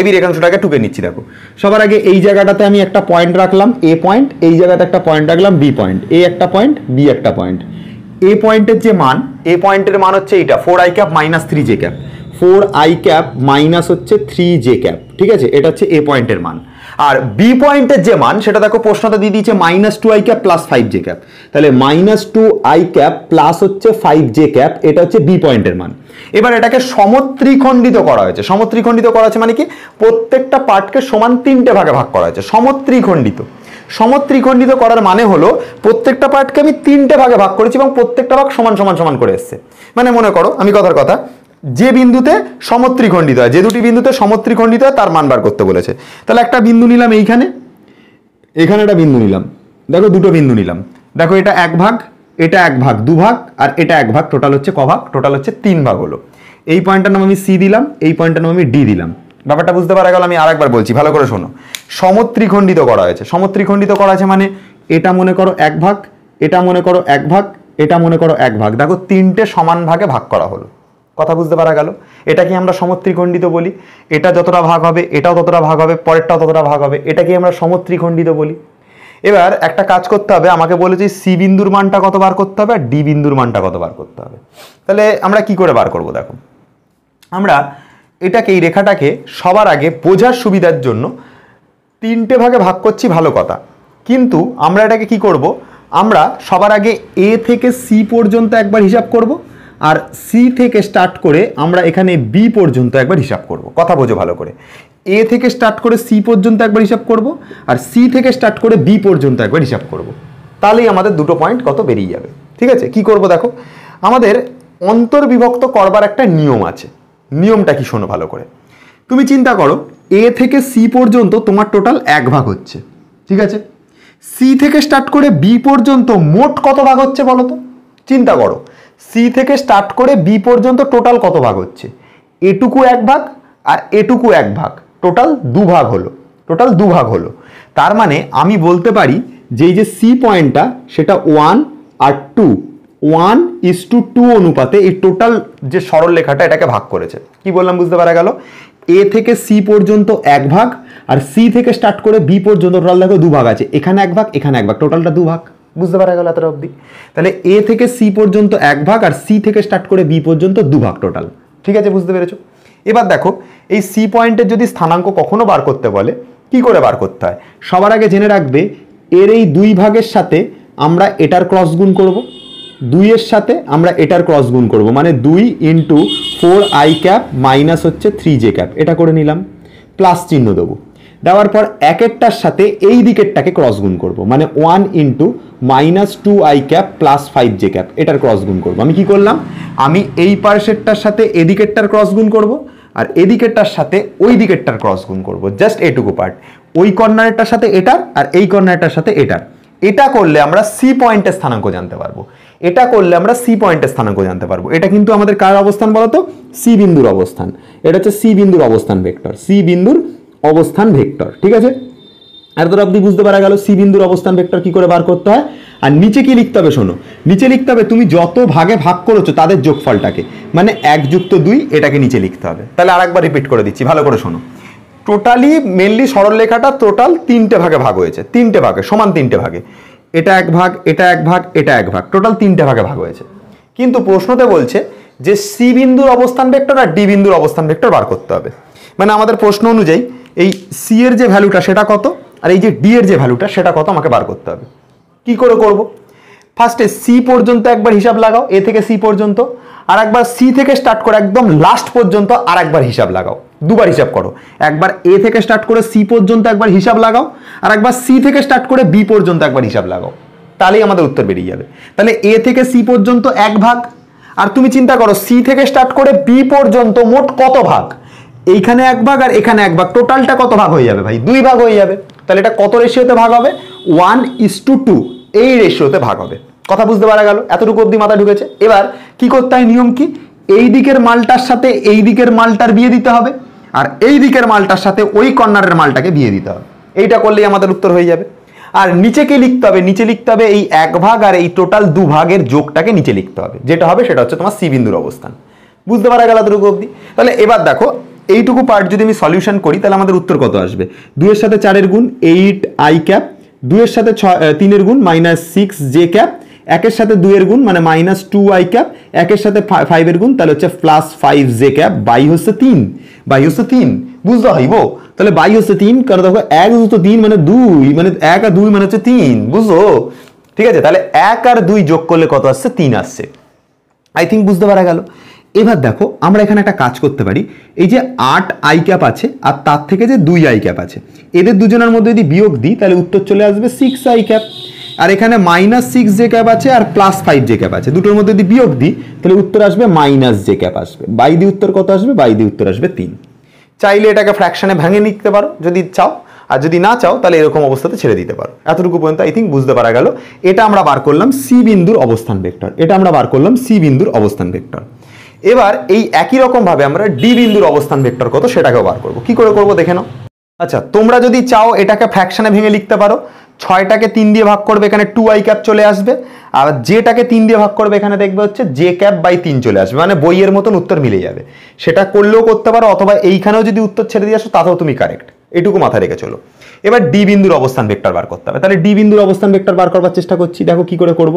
এবি রেখাংশটাকে টুকে নিচ্ছি। দেখো সবার আগে এই জায়গাটাতে আমি একটা পয়েন্ট রাখলাম, এ পয়েন্ট, এই জায়গাতে একটা পয়েন্ট রাখলাম, বি পয়েন্ট, এ একটা পয়েন্ট, বি একটা পয়েন্ট। এ পয়েন্টের যে মান, এ পয়েন্টের মান হচ্ছে এইটা 4i cap -3j cap, 4i cap minus হচ্ছে 3j ক্যাপ। ঠিক আছে, এটা হচ্ছে এ পয়েন্টের মান। আর বি পয়েন্টের যে মান সেটা দেখো প্রশ্নটা দিয়ে দিয়েছে -2i ক্যাপ +5j ক্যাপ, তাহলে -2i ক্যাপ প্লাস হচ্ছে 5j ক্যাপ, এটা হচ্ছে বি পয়েন্টের মান। এবার এটাকে সমত্রিখণ্ডিত করা হয়েছে। সমত্রিখণ্ডিত করা হয়েছে মানে কি, প্রত্যেকটা পার্টকে সমান 3টে ভাগে ভাগ করা হয়েছে। সমত্রিখণ্ডিত করার মানে হলো প্রত্যেকটা পার্টকে আমি 3টে ভাগে ভাগ করেছি এবং প্রত্যেকটা ভাগ সমান সমান সমান করে এসছে। মানে মনে করো, আমি কথার কথা, যে বিন্দুতে সমত্রিখণ্ডিত হয়, যে দুটি বিন্দুতে সমত্রিখণ্ডিত হয় তার মান বার করতে বলেছে। তাহলে একটা বিন্দু নিলাম এইখানে, এখানে একটা বিন্দু নিলাম, দেখো দুটো বিন্দু নিলাম, দেখো এটা 1 ভাগ, এটা 1 ভাগ, 2 ভাগ, আর এটা 1 ভাগ, টোটাল হচ্ছে ক ভাগ? টোটাল হচ্ছে 3 ভাগ হলো। এই পয়েন্টটার নাম আমি সি দিলাম, এই পয়েন্টটার নাম আমি ডি দিলাম। ব্যাপারটা বুঝতে পারা গেল? আমি আরেকবার বলছি, ভালো করে শোনো। সমত্রিখণ্ডিত করা হয়েছে, সমত্রিখণ্ডিত করা আছে মানে এটা মনে করো 1 ভাগ, এটা মনে করো 1 ভাগ, এটা মনে করো 1 ভাগ, দেখো তিনটে সমান ভাগে ভাগ করা হলো। কথা বুঝতে পারা গেল? এটাকে আমরা সমত্রিখণ্ডিত বলি। এটা যতটা ভাগ হবে এটাও ততটা ভাগ হবে, পরেরটাও ততটা ভাগ হবে, এটাকে আমরা সমত্রিখণ্ডিত বলি। এবার একটা কাজ করতে হবে, আমাকে বলেছি সি বিন্দুর মানটা কত বার করতে হবে আর ডি বিন্দুর মানটা কত বার করতে হবে। তাহলে আমরা কি করে বার করব? দেখো আমরা এটাকে, এই রেখাটাকে সবার আগে বোঝার সুবিধার জন্য 3টে ভাগে ভাগ করছি, ভালো কথা, কিন্তু আমরা এটাকে কি করব? আমরা সবার আগে এ থেকে সি পর্যন্ত একবার হিসাব করব, আর সি থেকে স্টার্ট করে আমরা এখানে বি পর্যন্ত একবার হিসাব করব। কথা বোঝো ভালো করে। এ থেকে স্টার্ট করে সি পর্যন্ত একবার হিসাব করব, আর সি থেকে স্টার্ট করে বি পর্যন্ত একবার হিসাব করব। তাহলেই আমাদের দুটো পয়েন্ট কত বেরিয়ে যাবে। ঠিক আছে, কি করব দেখো, আমাদের অন্তর্বিভক্ত করবার একটা নিয়ম আছে। নিয়মটা কি শোনো ভালো করে। তুমি চিন্তা করো, এ থেকে সি পর্যন্ত তোমার টোটাল 1 ভাগ হচ্ছে, ঠিক আছে? সি থেকে স্টার্ট করে বি পর্যন্ত মোট কত ভাগ হচ্ছে বলো তো? চিন্তা করো, সি থেকে স্টার্ট করে বি পর্যন্ত টোটাল কত ভাগ হচ্ছে? এটুকু 1 ভাগ আর এটুকু 1 ভাগ, টোটাল 2 ভাগ হলো। টোটাল 2 ভাগ হলো। তার মানে আমি বলতে পারি যে এই যে সি পয়েন্টটা সেটা 1 আর 2, 1:2 অনুপাতে এই টোটাল যে সরল রেখাটা এটাকে ভাগ করেছে। কি বললাম বুঝতে পারা গেল? এ থেকে সি পর্যন্ত 1 ভাগ, আর সি থেকে স্টার্ট করে বি পর্যন্ত টোটাল দেখো 2 ভাগ আছে, এখানে 1 ভাগ, এখানে 1 ভাগ, টোটালটা 2 ভাগ। বুঝতে পারা গেল এতটা অবধি? তাহলে এ থেকে সি পর্যন্ত 1 ভাগ, আর সি থেকে স্টার্ট করে বি পর্যন্ত 2 ভাগ টোটাল। ঠিক আছে, বুঝতে পেরেছো? এবার দেখো, এই সি পয়েন্টের যদি স্থানাঙ্ক কখনো বার করতে বলে, কি করে বার করতে হয়? সবার আগে জেনে রাখবে, এর এই 2 ভাগের সাথে আমরা এটার ক্রস গুণ করব, 2 এর সাথে আমরা এটার ক্রস গুণ করব, মানে 2 × 4i ক্যাপ মাইনাস হচ্ছে 3j ক্যাপ, এটা করে নিলাম, প্লাস চিহ্ন দেবো। দেওয়ার পর একেরটার সাথে এই দিকেরটাকে ক্রস গুণ করব, মানে 1 × -2i cap plus 5j cap, এটার ক্রস গুণ করব। আমি কি করলাম? আমি এই পার্শ্বেরটার সাথে এদিকেরটার ক্রস গুণ করব, আর এদিকেরটার সাথে ওই দিকেরটার ক্রস গুণ করব, জাস্ট এটুকু পার্ট। ওই কর্নারেরটার সাথে এটার, আর এই কর্নারেরটার সাথে এটার। এটা করলে আমরা সি পয়েন্টের স্থানাঙ্ক জানতে পারবো। এটা করলে আমরা সি পয়েন্টের স্থানাঙ্ক জানতে পারবো। এটা কিন্তু আমাদের কার অবস্থান বলতো? সি বিন্দুর অবস্থান। এটা হচ্ছে সি বিন্দুর অবস্থান ভেক্টর, সি বিন্দুর অবস্থান ভেক্টর। ঠিক আছে, আর তোর অবধি বুঝতে পারা গেল সি বিন্দুর অবস্থান ভেক্টর কি করে বার করতে হয়। আর নিচে কি লিখতে হবে শোনো, নিচে লিখতে হবে তুমি যত ভাগে ভাগ করেছো তাদের যোগফলটাকে, মানে 1 + 2, এটাকে নিচে লিখতে হবে। তাহলে আরেকবার রিপিট করে দিচ্ছি, ভালো করে শোনো। টোটালি মেনলি সরলরেখাটা টোটাল 3টে ভাগে ভাগ হয়েছে, 3টে ভাগে, সমান 3টে ভাগে। এটা 1 ভাগ, এটা 1 ভাগ, এটা 1 ভাগ, টোটাল 3টে ভাগে ভাগ হয়েছে। কিন্তু প্রশ্নতে বলছে যে সি বিন্দুর অবস্থান ভেক্টর আর ডি বিন্দুর অবস্থান ভেক্টর বার করতে হবে। মানে আমাদের প্রশ্ন অনুযায়ী এই সি এর যে ভ্যালুটা সেটা কত, আর এই যে ডি এর যে ভ্যালুটা সেটা কত আমাকে বার করতে হবে। কি করে করব? ফার্স্টে সি পর্যন্ত একবার হিসাব লাগাও, এ থেকে সি পর্যন্ত, আর একবার সি থেকে স্টার্ট করে একদম লাস্ট পর্যন্ত আর একবার হিসাব লাগাও। দুবার হিসাব করো, একবার এ থেকে স্টার্ট করে সি পর্যন্ত একবার হিসাব লাগাও, আর একবার সি থেকে স্টার্ট করে বি পর্যন্ত একবার হিসাব লাগাও। তাহলেই আমাদের উত্তর বেরিয়ে যাবে। তাহলে এ থেকে সি পর্যন্ত 1 ভাগ, আর তুমি চিন্তা করো সি থেকে স্টার্ট করে বি পর্যন্ত মোট কত ভাগ? এইখানে 1 ভাগ আর এখানে 1 ভাগ, টোটালটা কত ভাগ হয়ে যাবে ভাই? 2 ভাগ হয়ে যাবে। তাহলে এটা কত রেশিওতে ভাগ হবে? 1:2 এই রেশিওতে ভাগ হবে। কথা বুঝতে পারা গেল? এতটুকু অবধি মাথা ঢুকেছে? এবার কি করতে হয়, নিয়ম কি? এই দিকের মালটার সাথে এই দিকের মালটার বিয়ে দিতে হবে, আর এই দিকের মালটার সাথে ওই কর্নারের মালটাকে বিয়ে দিতে হবে। এইটা করলেই আমাদের উত্তর হয়ে যাবে। আর নিচে কি লিখতে হবে? নিচে লিখতে হবে এই 1 ভাগ আর এই টোটাল 2 ভাগের যোগটাকে নিচে লিখতে হবে, যেটা হবে সেটা হচ্ছে তোমার সি বিন্দুর অবস্থান। বুঝতে পারা গেল এতটুকু অবধি? তাহলে এবার দেখো, এইটুকু পার্ট যদি আমি সলিউশন করি তাহলে আমাদের উত্তর কত আসবে? 2 এর সাথে 4 এর গুণ 8i ক্যাপ, 2 এর সাথে 3 এর গুণ -6j ক্যাপ, 1 এর সাথে 2 এর গুণ মানে -2i ক্যাপ, 1 এর সাথে 5 এর গুণ তাহলে হচ্ছে +5j ক্যাপ, বাই হচ্ছে 3, বাই হচ্ছে 3। বুঝতে হইব? তাহলে বাই হচ্ছে 3, কারণ দেখো 1 + 3 মানে 2, মানে 1 আর 2 মানে হচ্ছে 3। বুঝছো? ঠিক আছে, তাহলে 1 আর 2 যোগ করলে কত আসছে? 3 আসছে। আই থিঙ্ক বুঝতে পারা গেল। এবার দেখো, আমরা এখানে একটা কাজ করতে পারি। এই যে 8i ক্যাপ আছে আর তার থেকে যে 2i ক্যাপ আছে, এদের দুজনের মধ্যে যদি বিয়োগ দিই তাহলে উত্তর চলে আসবে 6i ক্যাপ। আর এখানে -6j ক্যাপ আছে আর +5j ক্যাপ আছে, দুটোর মধ্যে যদি বিয়োগ দিই তাহলে উত্তর আসবে -j ক্যাপ আসবে। বাই দিয়ে উত্তর কত আসবে? বাই দিয়ে উত্তর আসবে 3। চাইলে এটাকে ফ্র্যাকশনে ভেঙে নিতে পারো যদি চাও, আর যদি না চাও তাহলে এরকম অবস্থাতে ছেড়ে দিতে পারো। এতটুকু পর্যন্ত আই থিঙ্ক বুঝতে পারা গেল। এটা আমরা বার করলাম সি বিন্দুর অবস্থান ভেক্টর, এটা আমরা বার করলাম সি বিন্দুর অবস্থান ভেক্টর। এবার এই একই রকম ভাবে আমরা ডি বিন্দুর অবস্থান ভেক্টর কত সেটাকেও বার করবো। কি করে করবো দেখে নাও। আচ্ছা, তোমরা যদি চাও এটাকে ফ্র্যাকশনে ভেঙে লিখতে পারো। 6টাকে 3 দিয়ে ভাগ করবে, এখানে 2i ক্যাপ চলে আসবে। আর যেটাকে 3 দিয়ে ভাগ করবে এখানে দেখবে হচ্ছে j ক্যাপ বাই 3 চলে আসবে, মানে বইয়ের মতন উত্তর মিলে যাবে। সেটা করলেও করতে পারো, অথবা এইখানেও যদি উত্তর ছেড়ে দিয়ে আসো তাতেও তুমি কারেক্ট। এটুকু মাথায় রেখে চলো। এবার ডি বিন্দুর অবস্থান ভেক্টর বার করতে হবে। তাহলে ডি বিন্দুর অবস্থান ভেক্টর বার করবার চেষ্টা করছি। দেখো কি করে করব।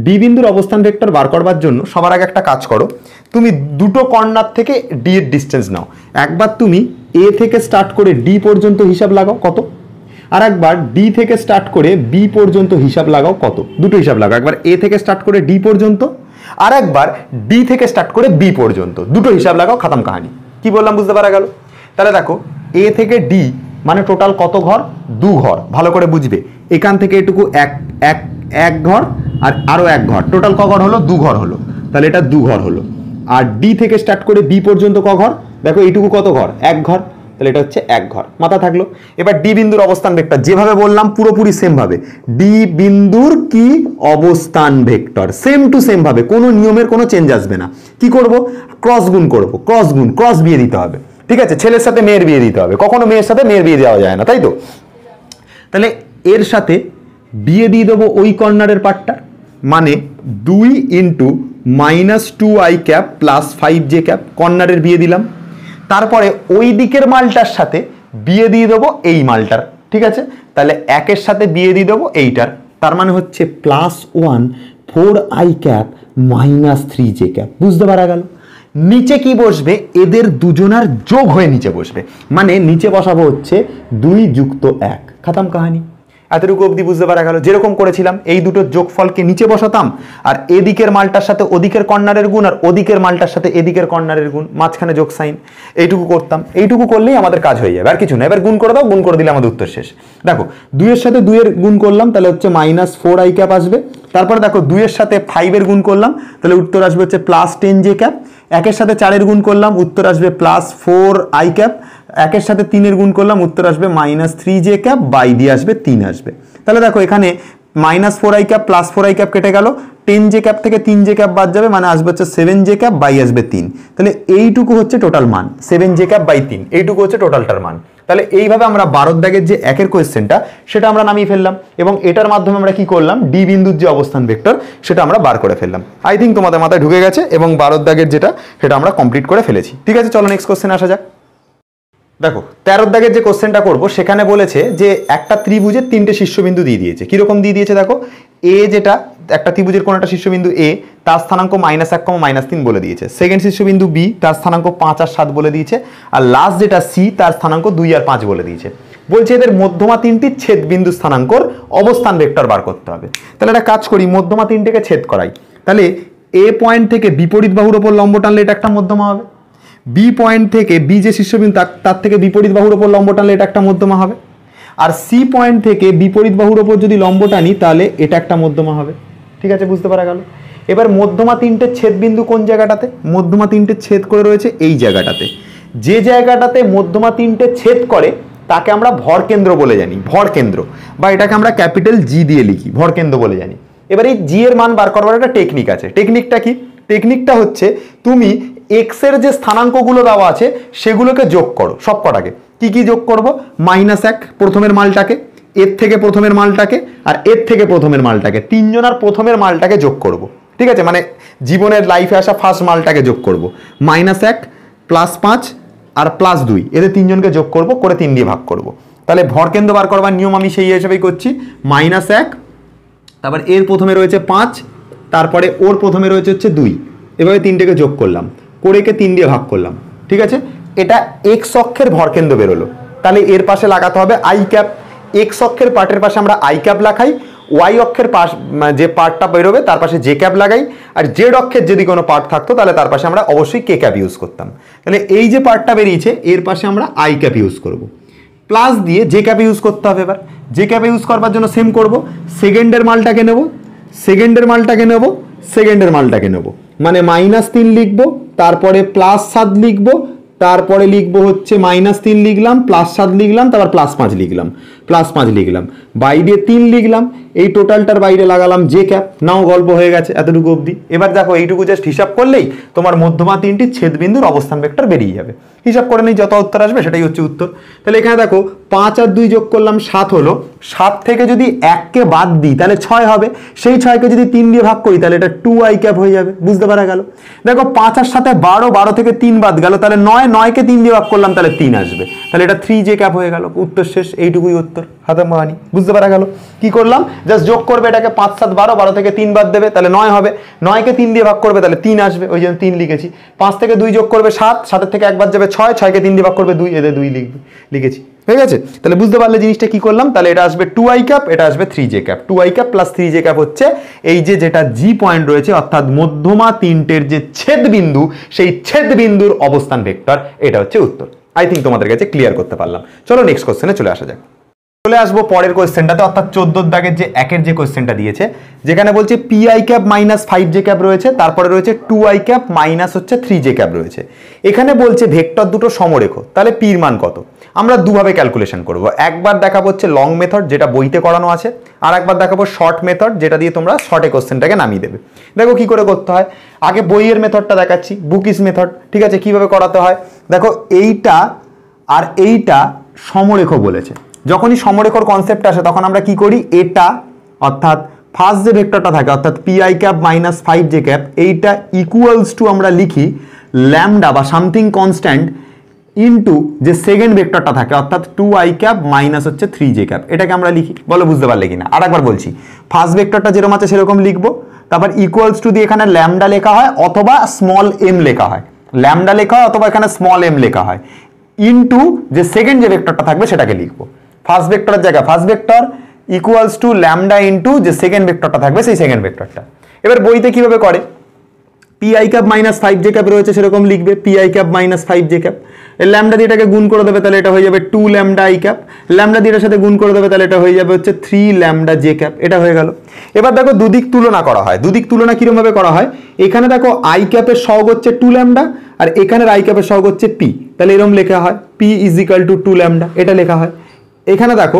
ডি বিন্দুর অবস্থান ভেক্টর বার করবার জন্য সবার আগে একটা কাজ করো, তুমি দুটো কর্নার থেকে ডি এর ডিস্টেন্স নাও। একবার তুমি এ থেকে স্টার্ট করে ডি পর্যন্ত হিসাব লাগাও কত, আর একবার ডি থেকে স্টার্ট করে বি পর্যন্ত হিসাব লাগাও কত। দুটো হিসাব লাগাও, একবার এ থেকে স্টার্ট করে ডি পর্যন্ত, আর একবার ডি থেকে স্টার্ট করে বি পর্যন্ত। দুটো হিসাব লাগাও, খতম কাহিনী। কি বললাম বুঝতে পারা গেল? তাহলে দেখো এ থেকে ডি মানে টোটাল কত ঘর? 2 ঘর। ভালো করে বুঝবে, এখান থেকে এটুকু এক ঘর আর আরো 1 ঘর, টোটাল ক ঘর হলো? 2 ঘর হলো। তাহলে এটা 2 ঘর হলো। আর ডি থেকে স্টার্ট করে বি পর্যন্ত ক ঘর? দেখো এইটুকু কত ঘর? 1 ঘর। তাহলে এটা হচ্ছে 1 ঘর। মাথা থাকলো। এবার ডি বিন্দুর অবস্থান ভেক্টর যেভাবে বললাম পুরোপুরি সেম ভাবে, ডি বিন্দুর কি অবস্থান ভেক্টর সেম টু সেম ভাবে, কোনো নিয়মের কোনো চেঞ্জ আসবে না। কি করব? ক্রস গুণ করব। ক্রস বিয়ে দিতে হবে। ঠিক আছে, ছেলের সাথে মেয়ের বিয়ে দিতে হবে, কখনো মেয়ের সাথে মেয়ের বিয়ে দেওয়া যায় না, তাই তো? তাহলে এর সাথে বিয়ে দিয়ে দেবো ওই কর্নারের পার্টটা, মানে 2 into -2i cap plus 5j cap, কর্নারের বিয়ে দিলাম। তারপরে ওই দিকের মালটার সাথে বিয়ে দিয়ে দেবো এই মালটার। ঠিক আছে, তাহলে 1-এর সাথে বিয়ে দিয়ে দেবো এইটার, তার মানে হচ্ছে +1 4i ক্যাপ -3j ক্যাপ। বুঝতে পারা গেল? নিচে কি বসবে? এদের দুজনার যোগ হয়ে নিচে বসবে, মানে নিচে বসাবো হচ্ছে 2 যুক্ত 1। খতম কাহিনী। এতটুকু অবধি বুঝতে পারা গেল? যেরকম করেছিলাম এই দুটোর যোগফলকে নিচে বসাতাম, আর এদিকের মালটার সাথে ওদিকের কর্নারের গুণ, আর ওদিকের মালটার সাথে এদিকের কর্নারের গুণ, মাঝখানে যোগ সাইন। এইটুকু করতাম। এইটুকু করলেই আমাদের কাজ হয়ে যাবে, আর কিছু না। এবার গুণ করে দাও, গুণ করে দিলে আমাদের উত্তর শেষ। দেখো 2-এর সাথে 2-এর গুণ করলাম, তাহলে হচ্ছে -4i ক্যাপ আসবে। তারপরে দেখো 2-এর সাথে 5-এর গুণ করলাম, তাহলে উত্তর আসবে হচ্ছে +10j ক্যাপ। 1-এর সাথে 4-এর গুণ করলাম, উত্তর আসবে +4i ক্যাপ। 1-এর সাথে 3-এর গুণ করলাম, উত্তর আসবে -3j ক্যাপ, বাই দিয়ে আসবে 3 আসবে। তাহলে দেখো এখানে -4i ক্যাপ +4i ক্যাপ কেটে গেল, 10j ক্যাপ থেকে 3j ক্যাপ বাদ যাবে, মানে আসবে হচ্ছে 7j ক্যাপ, বাই আসবে 3। তাহলে এইটুকু হচ্ছে টোটাল মান, 7j ক্যাপ বাই 3, এইটুকু হচ্ছে টোটালটার মান। তাহলে এইভাবে আমরা 12 দাগের যে 1-এর কোয়েশ্চেনটা সেটা আমরা নামিয়ে ফেললাম, এবং এটার মাধ্যমে আমরা কি করলাম? ডি বিন্দুর যে অবস্থান ভেক্টর সেটা আমরা বার করে ফেললাম। আই থিঙ্ক তোমাদের মাথায় ঢুকে গেছে, এবং 12 দাগের যেটা সেটা আমরা কমপ্লিট করে ফেলেছি। ঠিক আছে, চলো নেক্সট কোয়েশ্চেন আসা যাক। দেখো 13 দাগের যে কোশ্চেনটা করবো সেখানে বলেছে যে একটা ত্রিভুজের 3টে শীর্ষবিন্দু দিয়ে দিয়েছে। কিরকম দিয়ে দিয়েছে দেখো, এ যেটা একটা ত্রিভুজের কোন একটা শীর্ষবিন্দু এ, তার স্থানাঙ্ক -1, -3 বলে দিয়েছে। সেকেন্ড শীর্ষবিন্দু বি, তার স্থানাঙ্ক 5 আর 7 বলে দিয়েছে। আর লাস্ট যেটা সি, তার স্থানাঙ্ক 2 আর 5 বলে দিয়েছে। বলছে এদের মধ্যমা 3টির ছেদ বিন্দু স্থানাঙ্কর অবস্থান ভেক্টর বার করতে হবে। তাহলে একটা কাজ করি, মধ্যমা 3টেকে ছেদ করাই। তাহলে এ পয়েন্ট থেকে বিপরীত বাহুর ওপর লম্ব টানলে এটা একটা মধ্যমা হবে। বি পয়েন্ট থেকে বি যে শীর্ষবিন্দু তার থেকে বিপরীত বাহুর ওপর লম্ব টানলে এটা একটা মধ্যমা হবে। আর সি পয়েন্ট থেকে বিপরীত বাহুর ওপর যদি লম্ব টানি তাহলে এটা একটা মধ্যমা হবে। ঠিক আছে, বুঝতে পারা গেল? এবার মধ্যমা 3টের ছেদ বিন্দু কোন জায়গাটাতে? মধ্যমা 3টে ছেদ করে রয়েছে এই জায়গাটাতে। যে জায়গাটাতে মধ্যমা 3টে ছেদ করে তাকে আমরা ভরকেন্দ্র বলে জানি, ভরকেন্দ্র, বা এটাকে আমরা ক্যাপিটাল জি দিয়ে লিখি, ভরকেন্দ্র বলে জানি। এবার এই জি এর মান বার করবার একটা টেকনিক আছে। টেকনিকটা কি? টেকনিকটা হচ্ছে তুমি এক্স এর যে স্থানাঙ্কগুলো দেওয়া আছে সেগুলোকে যোগ করো, সব কটাকে। কি কি যোগ করব? -1 প্রথমের মালটাকে, এর থেকে প্রথমের মালটাকে, আর এর থেকে প্রথমের মালটাকে, তিনজনের প্রথমের মালটাকে যোগ করব। ঠিক আছে, মানে জীবনের লাইফে আসা ফার্স্ট মালটাকে যোগ করব। -1 +5 আর +2, এদের তিনজনকে যোগ করব, করে 3 দিয়ে ভাগ করব। তাহলে ভরকেন্দ্র বার করবার নিয়ম আমি সেই হিসেবেই করছি। -1, তারপর এর প্রথমে রয়েছে 5, তারপরে ওর প্রথমে রয়েছে হচ্ছে 2, এভাবে 3টেকে যোগ করলাম, করে 3 দিয়ে ভাগ করলাম। ঠিক আছে, এটা এক্স অক্ষের ভরকেন্দ্র বেরোলো। তাহলে এর পাশে লাগাতে হবে আই ক্যাপ। এক্স অক্ষের পার্টের পাশে আমরা আই ক্যাপ লাগাই, ওয়াই অক্ষের পাশ যে পার্টটা বেরোবে তার পাশে জে ক্যাপ লাগাই, আর জেড অক্ষের যদি কোনো পার্ট থাকতো তাহলে তার পাশে আমরা অবশ্যই কে ক্যাপ ইউজ করতাম। তাহলে এই যে পার্টটা বেরিয়েছে এর পাশে আমরা আই ক্যাপ ইউজ করব, প্লাস দিয়ে জে ক্যাপ ইউজ করতে হবে। এবার জে ক্যাপ ইউজ করবার জন্য সেম করব, সেকেন্ডের মালটাকে নেব, সেকেন্ডের মালটাকে নেব, সেকেন্ডের মালটাকে নেব, মানে -3 লিখবো, তারপরে +7 লিখবো, তারপরে লিখবো হচ্ছে -3 লিখলাম, +7 লিখলাম, তারপর +5 লিখলাম, +5 লিখলাম, বাইরে 3 লিখলাম, এই টোটালটার বাইরে লাগালাম জে ক্যাপ। নাও গল্প হয়ে গেছে এতটুকু অবধি। এবার দেখো এইটুকু জাস্ট হিসাব করলেই তোমার মধ্যমা তিনটির ছেদবিন্দুর অবস্থান ভেক্টর বেরিয়ে যাবে। হিসাব করে নেই, যত উত্তর আসবে সেটাই হচ্ছে উত্তর। তাহলে এখানে দেখো 5 আর 2 যোগ করলাম 7 হলো। 7 থেকে যদি 1কে বাদ দিই তাহলে 6 হবে। সেই 6কে যদি 3 দিয়ে ভাগ করি তাহলে এটা 2i ক্যাপ হয়ে যাবে। বুঝতে পারা গেল? দেখো 5 আর 7 12, 12 থেকে 3 বাদ গেল, তাহলে 9, 9কে 3 দিয়ে ভাগ করলাম তাহলে 3 আসবে। তাহলে এটা 3j ক্যাপ হয়ে গেল। উত্তর শেষ, এইটুকুই উত্তর। হাতে মানি। বুঝতে পারা গেল? কি করলাম? জাস্ট যোগ করবে এটাকে, 5 7 12, 12 থেকে 3 বাদ দেবে তাহলে 9 হবে, 9কে 3 দিয়ে ভাগ করবে তাহলে 3 আসবে, ওই জন্য 3 লিখেছি। 5 থেকে 2 যোগ করবে 7, 7 থেকে 1 বাদ যাবে 6, 6কে 3 দিয়ে ভাগ করবে 2, এদের 2 লিখেছি। হয়ে গেছে? তাহলে বুঝতে পারলে জিনিসটা কি করলাম? তাহলে এটা আসবে 2i ক্যাপ, এটা আসবে 3j cap. 2i cap plus 3j cap হচ্ছে এই যে যেটা জি পয়েন্ট রয়েছে, অর্থাৎ মধ্যমা তিনটের যে ছেদ বিন্দু, সেই ছেদ বিন্দুর অবস্থান ভেক্টর। এটা হচ্ছে উত্তর। আই থিঙ্ক তোমাদের কাছে ক্লিয়ার করতে পারলাম। চলো নেক্সট কোশ্চেনে চলে আসা যাক। চলে আসবো পরের কোশ্চেনটাতে, অর্থাৎ 14 দাগের যে একের যে কোশ্চেনটা দিয়েছে, যেখানে বলছে pi cap minus 5j cap রয়েছে, তারপরে রয়েছে 2i ক্যাপ মাইনাস হচ্ছে 3j ক্যাপ রয়েছে। এখানে বলছে ভেক্টর দুটো সমরেখ, তাহলে পির মান কত? আমরা দুভাবে ক্যালকুলেশন করব। একবার দেখাবো হচ্ছে লং মেথড, যেটা বইতে করানো আছে, আর একবার দেখাবো শর্ট মেথড, যেটা দিয়ে তোমরা শর্টে কোশ্চেনটাকে নামিয়ে দেবে। দেখো কি করে করতে হয়। আগে বইয়ের মেথডটা দেখাচ্ছি, বুকিস মেথড। ঠিক আছে, কিভাবে করাতে হয় দেখো। এইটা আর এইটা সমরেখ বলেছে। যখনই সমরেখর কনসেপ্ট আসে তখন আমরা কি করি, এটা অর্থাৎ ফার্স্ট যে ভেক্টরটা থাকে অর্থাৎ pi cap minus 5j cap, এইটা ইকুয়ালস টু আমরা লিখি ল্যামডা বা সামথিং কনস্ট্যান্ট ইনটু যে সেকেন্ড ভেক্টরটা থাকে অর্থাৎ 2i ক্যাপ মাইনাস হচ্ছে 3j ক্যাপ, এটাকে আমরা লিখি। বলো বুঝতে পারলে কিনা? আর একবার বলছি, ফার্স্ট ভেক্টরটা যেরকম আছে সেরকম লিখবো, তারপর ইকুয়ালস টু দিয়ে এখানে ল্যামডা লেখা হয় অথবা স্মল এম লেখা হয়, ল্যামডা লেখা হয় অথবা এখানে স্মল এম লেখা হয়, ইনটু যে সেকেন্ড যে ভেক্টরটা থাকবে সেটাকে লিখবো। ফার্স্ট ভেক্টরের জায়গায় first vector equals to lambda into যে সেকেন্ড ভেক্টরটা থাকবে সেই সেকেন্ড ভেক্টরটা। এবার বইতে কিভাবে করে, pi cap minus 5j cap রয়েছে সেরকম লিখবে pi cap minus 5j cap. Lambda দিয়ে এটাকে গুণ করে দেবে তাহলে এটা হয়ে যাবে 2 ল্যামডা i ক্যাপ। ল্যামডা দিয়ে এটার সাথে গুণ করে দেবে তাহলে এটা হয়ে যাবে হচ্ছে 3 ল্যামডা j ক্যাপ। এটা হয়ে গেল। এবার দেখো দুদিক তুলনা করা হয়। দুদিক তুলনা কিরকম ভাবে করা হয়, এখানে দেখো i ক্যাপের সহগ হচ্ছে 2 ল্যামডা আর এখানের i ক্যাপের সহগ হচ্ছে p, তাহলে এরকম লেখা হয় p is equal two 2 lambda, এটা লেখা হয়। এখানে দেখো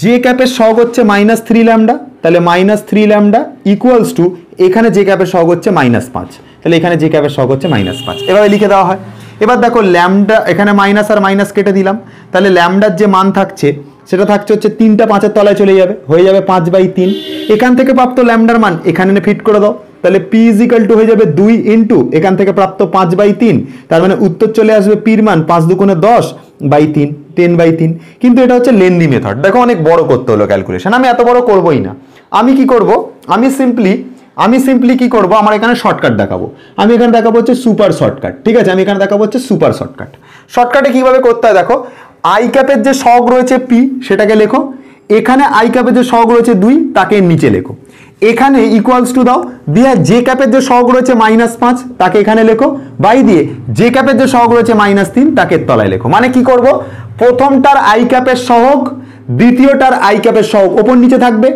j ক্যাপের সহগ হচ্ছে -3 ল্যামডা, তাহলে -3 ল্যামডা ইকুয়ালস টু এখানে j ক্যাপের সহগ হচ্ছে -5, তাহলে এখানে j ক্যাপের সহগ হচ্ছে -5, এভাবে লিখে দেওয়া হয়। এবার দেখো ল্যামডা এখানে মাইনাস আর মাইনাস কেটে দিলাম, তাহলে ল্যামডার যে মান থাকছে সেটা থাকছে হচ্ছে 3টা 5-এর তলায় চলে যাবে, হয়ে যাবে 5/3। এখান থেকে প্রাপ্ত ল্যামডার মান এখানে ফিট করে দাও, তাহলে p ইজ ইকুয়াল টু হয়ে যাবে 2 ইনটু এখান থেকে প্রাপ্ত 5/3, তার মানে উত্তর চলে আসবে পির মান 5 দুগুণে 10/3, 10/3। কিন্তু এটা হচ্ছে লেন্দি মেথড, দেখো অনেক বড় করতে হলো ক্যালকুলেশন, আমি এত বড় করবোই না। আমি কি করব, আমি সিম্পলি কি করব, আমার এখানে শর্টকাট দেখাবো। আমি এখানে দেখাবো হচ্ছে সুপার শর্টকাট। ঠিক আছে, আমি এখানে দেখাবো হচ্ছে সুপার শর্টকাট। শর্টকাটে কিভাবে করতে হয় দেখো, i ক্যাপের যে সহগ রয়েছে p সেটাকে লেখো, এখানে i ক্যাপের যে সহগ রয়েছে 2 তাকে নিচে লেখো, এখানে ইকুয়ালস টু দাও দিয়ে জে ক্যাপের যে সহগ রয়েছে -5 তাকে এখানে লেখো, বাই দিয়ে জে ক্যাপের যে সহগ রয়েছে -3 তাকে তলায় লেখো। মানে কি করব, প্রথমটার i ক্যাপের সহগ দ্বিতীয়টার i ক্যাপের সহগ ওপর নিচে থাকবে,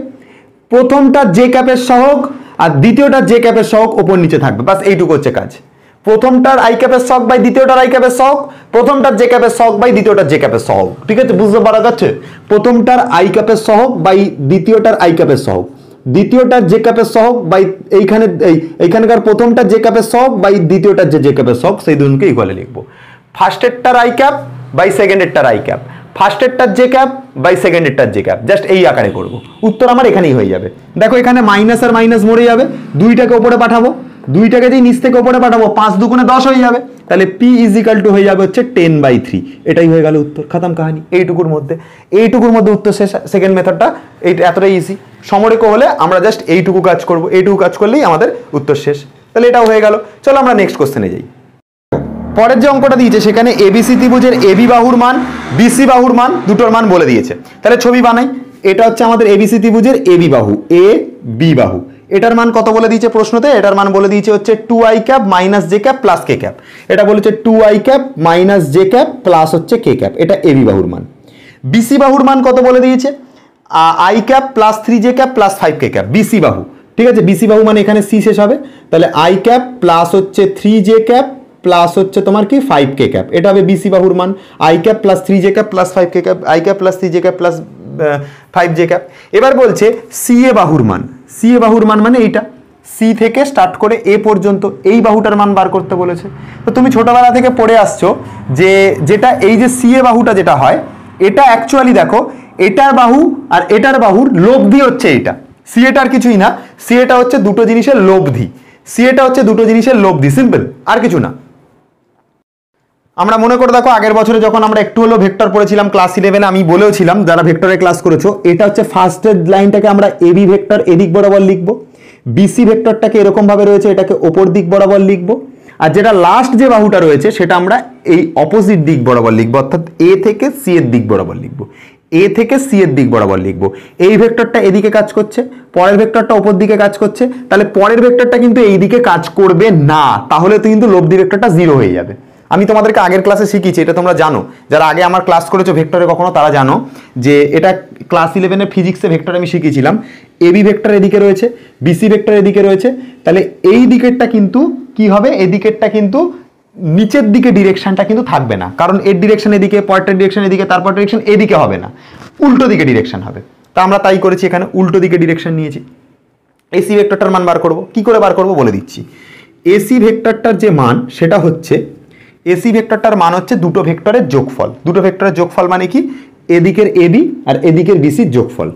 প্রথমটার জে ক্যাপের সহগ আর দ্বিতীয়টার জে ক্যাপের সহগ ওপর নিচে থাকবে, বাস এইটুকু হচ্ছে কাজ। প্রথমটার i ক্যাপের সহগ বাই দ্বিতীয়টার i ক্যাপের সহগ, প্রথমটার জে ক্যাপের সহগ বাই দ্বিতীয়টার জে ক্যাপের সহগ। ঠিক আছে, বুঝতে পারা যাচ্ছে? প্রথমটার i ক্যাপের সহগ বাই দ্বিতীয়টার i ক্যাপের সহগ, দ্বিতীয়টার জে ক্যাপের সহগ বাই এইখানকার প্রথমটার জে ক্যাপের সহগ বাই দ্বিতীয়টার যে জে ক্যাপের সহগ, সেই দুজনকে ইকুয়ালে লিখবো। ফার্স্টেরটার i ক্যাপ বাই সেকেন্ডেরটার i ক্যাপ, ফার্স্টেরটার জে ক্যাপ বাই সেকেন্ডেরটার জে ক্যাপ, জাস্ট এই আকারে করব। উত্তর আমার এখানেই হয়ে যাবে। দেখো এখানে মাইনাস আর মাইনাস মরে যাবে, 2টাকে উপরে পাঠাবো, 2টাকে যেই নিচ থেকে উপরে পাঠাবো 5 দুগুণে 10 হয়ে যাবে, তাহলে p ইজ ইকুয়াল টু হয়ে যাবে হচ্ছে 10/3। এটাই হয়ে গেল উত্তর, খতম কাহিনী। এইটুকুর মধ্যে উত্তর শেষ। সেকেন্ড মেথডটা এইটা এতটাই ইজি। সমরেখ হলে আমরা জাস্ট এইটুকু কাজ করব, এইটুকু কাজ করলেই আমাদের উত্তর শেষ। তাহলে এটাও হয়ে গেল। চলো আমরা নেক্সট কোশ্চেনে যাই। পরের যে অঙ্কটা দিয়েছে সেখানে এবিসি ত্রিভুজের এবি বাহুর মান বিসি বাহুর মান দুটোর মান বলে দিয়েছে। তাহলে ছবি বানাই। এটা হচ্ছে আমাদের এবিসি ত্রিভুজের এবি বাহু, এ বি বাহু। এটার মান কত বলে দিয়েছে প্রশ্নতে, এটার মান বলে দিয়েছে হচ্ছে 2i cap minus J cap plus k cap. এটা বলেছে 2i cap minus J cap plus হচ্ছে কে ক্যাপ, এটা এবি বাহুর মান। বিসি বাহুর মান কত বলে দিয়েছে, i cap plus 3j cap plus 5k cap, BC বাহু। ঠিক আছে, বিসি বাহু মানে এখানে সি শেষ হবে, তাহলে i ক্যাপ প্লাস হচ্ছে 3j ক্যাপ প্লাস হচ্ছে তোমার কি 5k ক্যাপ, এটা হবে বিসি বাহুর মান, I cap plus 3j cap plus 5k cap, I cap plus 3j cap plus 5j cap. এবার বলছে সিএ বাহুর মান, সিএ বাহুর মান মানে এইটা, সি থেকে স্টার্ট করে এ পর্যন্ত এই বাহুটার মান বার করতে বলেছে। তো তুমি ছোটবেলা থেকে পড়ে আসছো যে যেটা এই যে সিএ বাহুটা যেটা হয় এটা অ্যাকচুয়ালি দেখো এটার বাহু আর এটার বাহুর লব্ধি হচ্ছে এইটা, সিএটার কিছুই না, সিএটা হচ্ছে দুটো জিনিসের লব্ধি, সিএটা হচ্ছে দুটো জিনিসের লব্ধি, সিম্পল, আর কিছু না। আমরা মনে করে দেখো আগের বছরে যখন আমরা একটু হলো ভেক্টর পড়েছিলাম ক্লাস 11 আমি বলেওছিলাম যারা ভেক্টরে ক্লাস করেছো, এটা হচ্ছে ফার্স্টের লাইনটাকে আমরা এবি ভেক্টর এদিক বরাবর লিখবো, বিসি ভেক্টরটাকে এরকম ভাবে রয়েছে এটাকে ওপর দিক বরাবর লিখবো, আর যেটা লাস্ট যে বাহুটা রয়েছে সেটা আমরা এই অপোজিট দিক বরাবর লিখবো, অর্থাৎ এ থেকে সি এর দিক বরাবর লিখবো, এ থেকে সি এর দিক বরাবর লিখবো। এই ভেক্টরটা এদিকে কাজ করছে, পরের ভেক্টরটা ওপর দিকে কাজ করছে, তাহলে পরের ভেক্টরটা কিন্তু এই দিকে কাজ করবে না, তাহলে তো কিন্তু লব্ধি ভেক্টরটা 0 হয়ে যাবে। আমি তোমাদেরকে আগের ক্লাসে শিখিয়েছি, এটা তোমরা জানো, যারা আগে আমার ক্লাস করেছো ভেক্টরে কখনো তারা জানো যে এটা ক্লাস 11 ফিজিক্সে ভেক্টর আমি শিখিয়েছিলাম। এবি ভেক্টর এদিকে রয়েছে, বিসি ভেক্টর এদিকে রয়েছে, তাহলে এই দিকেরটা কিন্তু কি হবে, এদিকেরটা কিন্তু নিচের দিকে ডিরেকশনটা কিন্তু থাকবে না, কারণ এর ডিরেকশন এদিকে, পরেরটার ডিরেকশন এদিকে, তারপর ডিরেকশন এদিকে হবে না, উল্টো দিকে ডিরেকশন হবে। তা আমরা তাই করেছি, এখানে উল্টো দিকে ডিরেকশন নিয়েছি। এসি ভেক্টরটার মান বার করব, কি করে বার করব বলে দিচ্ছি। এসি ভেক্টরটার যে মান সেটা হচ্ছে, এসি ভেক্টরটার মান হচ্ছে দুটো ভেক্টরের যোগফল, দুটো ভেক্টরের যোগফল মানে কি, এদিকের এবি আর এদিকের বিসির যোগফল,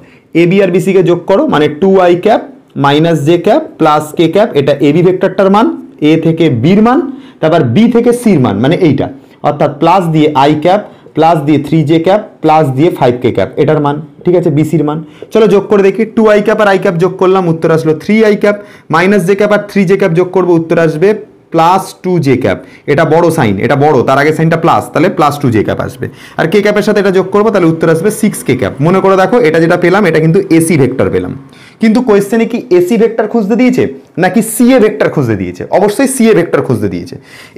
এবি আর বিসিকে যোগ করো মানে 2i cap minus J cap plus k cap, এটা এবি ভেক্টরটার মান, এ থেকে বির মান, তারপর বি থেকে সির মান মানে এইটা, অর্থাৎ প্লাস দিয়ে আই ক্যাপ প্লাস দিয়ে 3j ক্যাপ প্লাস দিয়ে 5k ক্যাপ এটার মান, ঠিক আছে, বিসির মান। চলো যোগ করে দেখি, 2i cap R I cap যোগ করলাম উত্তর আসলো 3i cap, minus J cap আর 3j ক্যাপ যোগ করবো উত্তর আসবে প্লাস 2j ক্যাপ, এটা বড় সাইন, এটা বড়, তার আগে সাইনটা প্লাস, তাহলে প্লাস 2j ক্যাপ আসবে, আর কে ক্যাপের সাথে এটা যোগ করবো তাহলে উত্তর আসবে 6k ক্যাপ। মনে করে দেখো এটা যেটা পেলাম এটা কিন্তু এসি ভেক্টর পেলাম, কিন্তু কোয়েশ্চেনে কি এসি ভেক্টর খুঁজতে দিয়েছে নাকি সিএ ভেক্টর খুঁজতে দিয়েছে? অবশ্যই সিএ ভেক্টর খুঁজতে দিয়েছে,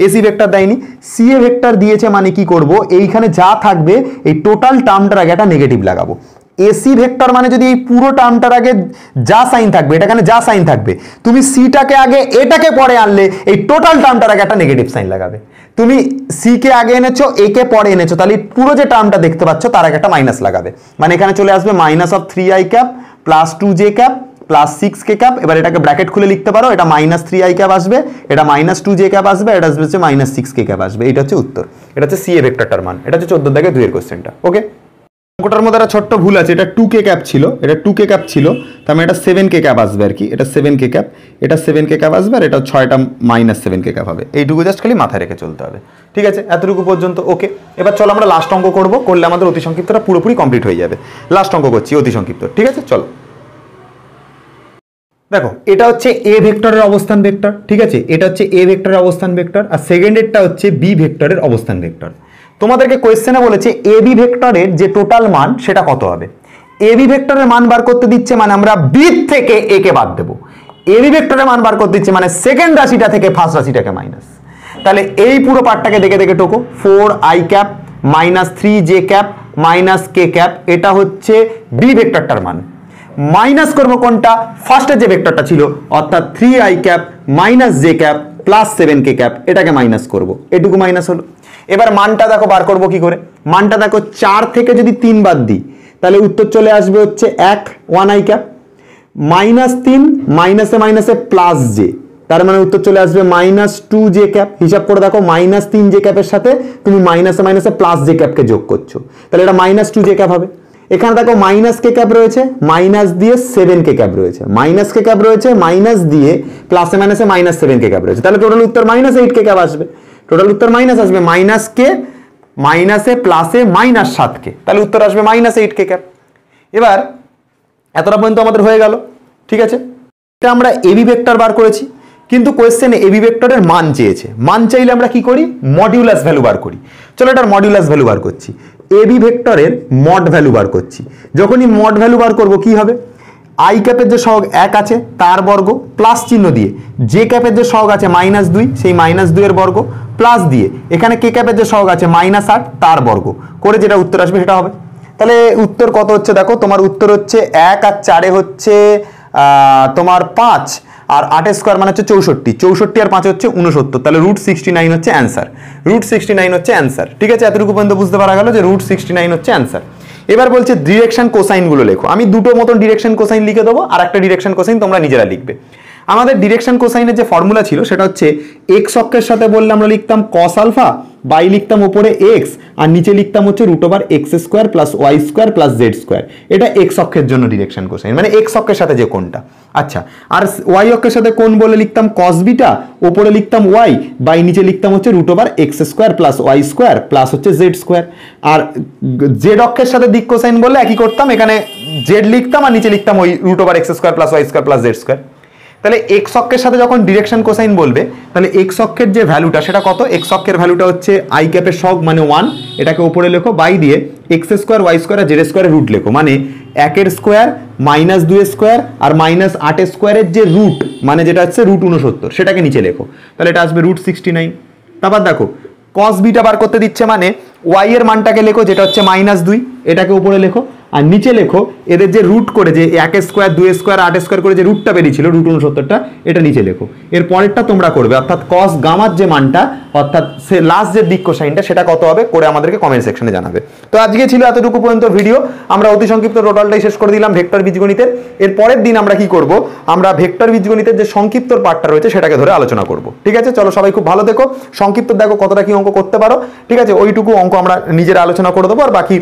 এসি ভেক্টর দেয়নি। সিএ ভেক্টর দিয়েছে মানে কি করব, এইখানে যা থাকবে এই টোটাল টার্মটার আগে একটা নেগেটিভ লাগাবো। এসি ভেক্টর মানে যদি এই পুরো টার্মটার আগে যা সাইন থাকবে, এটা এখানে যা সাইন থাকবে, তুমি সিটাকে আগে এটাকে পরে আনলে এই টোটাল টার্মটার আগে একটা নেগেটিভ সাইন লাগাবে। তুমি সি কে আগে এনেছো, এ কে পরে এনেছো, তাহলে পুরো যে টার্মটা দেখতে পাচ্ছ তার আগে একটা মাইনাস লাগাবে, মানে এখানে চলে আসবে minus of 3i cap plus 2j cap plus 6k cap. এবার এটাকে ব্র্যাকেট খুলে লিখতে পারো, এটা মাইনাস 3i ক্যাপ আসবে, এটা মাইনাস 2j ক্যাপ আসবে, এটা আসবে হচ্ছে মাইনাস 6k ক্যাপ আসবে। এটা হচ্ছে উত্তর, এটা হচ্ছে সিএ ভেক্টরটার মান। এটা হচ্ছে 14 দাগে 2 এর কোশ্চেনটা। ওকে, অঙ্কটার মধ্যে একটা ছোট্ট ভুল আছে, এটা 2k ক্যাপ ছিল, এটা 2k ক্যাপ ছিল, তার মানে এটা 7k ক্যাপ আসবে আর কি, এটা 7k ক্যাপ, এটা 7k ক্যাপ আসবে, আর এটা 6টা মাইনাস 7k ক্যাপ হবে। এইটুকু জাস্ট খালি মাথায় রেখে চলতে হবে, ঠিক আছে, এতটুকু পর্যন্ত। ওকে, এবার চলো আমরা লাস্ট অঙ্ক করবো, করলে আমাদের অতি সংক্ষিপ্তটা পুরোপুরি কমপ্লিট হয়ে যাবে। লাস্ট অঙ্ক করছি অতি সংক্ষিপ্ত, ঠিক আছে, চলো। দেখো এটা হচ্ছে এ ভেক্টরের অবস্থান ভেক্টর, ঠিক আছে, এটা হচ্ছে এ ভেক্টরের অবস্থান ভেক্টর, আর সেকেন্ডেরটা হচ্ছে বি ভেক্টরের অবস্থান ভেক্টর। তোমাদেরকে কোয়েশ্চেনে বলেছে এ বি ভেক্টরের যে টোটাল মান সেটা কত হবে। এ বি ভেক্টরের মান বার করতে দিচ্ছে মানে আমরা বি থেকে এ কে বাদ দেবো, এ বি ভেক্টরের মান বার করতে দিচ্ছে মানে সেকেন্ড রাশিটা থেকে ফার্স্ট রাশিটাকে মাইনাস। তাহলে এই পুরো পার্টটাকে দেখে দেখে টোকো, 4i cap minus 3j cap minus k cap, এটা হচ্ছে বি ভেক্টরটার মান। মাইনাস করবো কোনটা, ফার্স্টের যে ভেক্টরটা ছিল, অর্থাৎ 3i cap minus J cap plus 7k cap, এটাকে মাইনাস করবো, এটুকু মাইনাস হলো। এবার মানটা দেখো বার করবো কি করে, মানটা দেখো 4 থেকে যদি 3 বাদ দিই তাহলে উত্তর চলে আসবে হচ্ছে 1i ক্যাপ, মাইনাস 3 মাইনাসে মাইনাসে প্লাস জে, তার মানে উত্তর চলে আসবে মাইনাস 2j ক্যাপ। হিসাব করে দেখো মাইনাস 3j ক্যাপের সাথে তুমি মাইনাসে মাইনাসে প্লাস জে ক্যাপকে যোগ করছো, তাহলে এটা মাইনাস 2j ক্যাপ হবে। এখানে দেখো মাইনাস কে ক্যাপ রয়েছে, মাইনাস দিয়ে 7k ক্যাপ রয়েছে, মাইনাস কে ক্যাপ রয়েছে, মাইনাস দিয়ে প্লাসে মাইনাসে মাইনাস 7k ক্যাপ রয়েছে, তাহলে টোটাল উত্তর মাইনাস 8k ক্যাপ আসবে। টোটাল উত্তর মাইনাস আসবে, মাইনাস কে মাইনাসে প্লাসে মাইনাস 7k, তাহলে উত্তর আসবে মাইনাস 8k ক্যাপ। এবার এতটা পর্যন্ত আমাদের হয়ে গেল, ঠিক আছে। এটা আমরা এবি ভেক্টর বার করেছি, কিন্তু কোয়েশ্চেনে এবি ভেক্টরের মান চেয়েছে, মান চাইলে আমরা কি করি, মডিউলাস ভ্যালু বার করি। চলো এটার মডিউলাস ভ্যালু বার করছি, এবি ভেক্টরের মড ভ্যালু বার করছি। যখনই মড ভ্যালু বার করব কি হবে, আই ক্যাপের যে সহগ 1 আছে তার বর্গ প্লাস চিহ্ন দিয়ে, জে ক্যাপের যে সহগ আছে -2 সেই -2 এর বর্গ প্লাস দিয়ে, এখানে কে ক্যাপের যে সহগ আছে -8 তার বর্গ করে যেটা উত্তর আসবে সেটা হবে। তাহলে উত্তর কত হচ্ছে দেখো, তোমার উত্তর হচ্ছে 1 আর 4 হচ্ছে তোমার 5, আর 8 স্কোয়ার মানে হচ্ছে 64, 64 আর 5 হচ্ছে 69, তাহলে √69 হচ্ছে অ্যান্সার, √69 হচ্ছে অ্যান্সার। ঠিক আছে, এতটুকু পর্যন্ত বুঝতে পারা গেল যে √69 হচ্ছে অ্যান্সার। এবার বলছে ডিরেকশন কোসাইন গুলো লেখো। আমি দুটো মতন ডিরেকশন কোসাইন লিখে দেবো, আর একটা ডিরেকশন কোসাইন তোমরা নিজেরা লিখবে। আমাদের ডিরেকশন কোসাইনের যে ফর্মুলা ছিল সেটা হচ্ছে এক্স অক্ষের সাথে বললে আমরা লিখতাম কস আলফা, বাই লিখতাম উপরে এক্স আর নিচে লিখতাম হচ্ছে √x² plus y² plus z²। এটা এক্স অক্ষের জন্য ডিরেকশন কোসাইন, মানে এক্স অক্ষের সাথে যে কোণটা। আচ্ছা, আর ওয়াই অক্ষের সাথে কোণ বলে লিখতাম কস বিটা, উপরে লিখতাম ওয়াই, বাই নিচে লিখতাম হচ্ছে √x² প্লাস y² প্লাস হচ্ছে z²। আর জেড অক্ষের সাথে দিক কোসাইন বললে একই করতাম, এখানে জেড লিখতাম আর নিচে লিখতাম ওই √x² plus y² plus z²। তাহলে এক্স অক্ষের সাথে যখন ডিরেকশন কোসাইন বলবে তাহলে এক্স অক্ষের যে ভ্যালুটা সেটা কত, এক্স অক্ষের ভ্যালুটা হচ্ছে আই ক্যাপের সহগ মানে 1, এটাকে উপরে লেখো, বাই দিয়ে x² y² আর z² এর রুট লেখো, মানে 1 স্কোয়ার -2 স্কোয়ার আর -8 স্কোয়ারের যে রুট মানে যেটা হচ্ছে √69 সেটাকে নিচে লেখো, তাহলে এটা আসবে √69। তারপর দেখো cos বিটা বার করতে দিচ্ছে, মানে y এর মানটাকে লেখো যেটা হচ্ছে -2, এটাকে উপরে লেখো আর নিচে লেখো এদের যে রুট করে যে 1 স্কোয়ার 2 স্কোয়ার 8 স্কোয়ার করে যে রুটটা বেরিয়েছিল √69টা, এটা নিচে লেখো। এর পরেরটা তোমরা করবে, অর্থাৎ cos গামার যে মানটা অর্থাৎ সে লাস্ট যে দিক কোসাইনটা সেটা কত হবে করে আমাদেরকে কমেন্ট সেকশনে জানাবে। তো আজকে ছিল এতটুকু পর্যন্ত ভিডিও, আমরা অতি সংক্ষিপ্ত টোটালটাই শেষ করে দিলাম ভেক্টর বীজগণিতের। এর পরের দিন আমরা কি করব, আমরা ভেক্টর বীজগণিতের যে সংক্ষিপ্ত পার্টটা রয়েছে সেটাকে ধরে আলোচনা করব। ঠিক আছে, চলো সবাই খুব ভালো থেকো, সংক্ষিপ্ত দেখো কতটা কি অঙ্ক করতে পারো। ঠিক আছে, ওইটুকু অঙ্ক আমরা নিজেরা আলোচনা করে দেবো, আর বাকি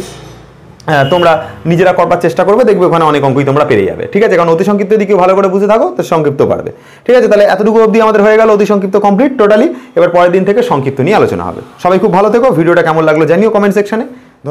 তোমরা নিজেরা করবার চেষ্টা করবে, দেখবে ওখানে অনেক অঙ্কই তোমরা পেরে যাবে। ঠিক আছে, কারণ অতি সংক্ষিপ্ত দিকে ভালো করে বুঝে থাকো তো সংক্ষিপ্ত পারবে। ঠিক আছে, তাহলে এতটুকু অবধি আমাদের হয়ে গেল অতি সংক্ষিপ্ত কমপ্লিট টোটালি। এবার পরের দিন থেকে সংক্ষিপ্ত নিয়ে আলোচনা হবে। সবাই খুব ভালো থেকো, ভিডিওটা কেমন লাগলো জানিও কমেন্ট সেকশনে।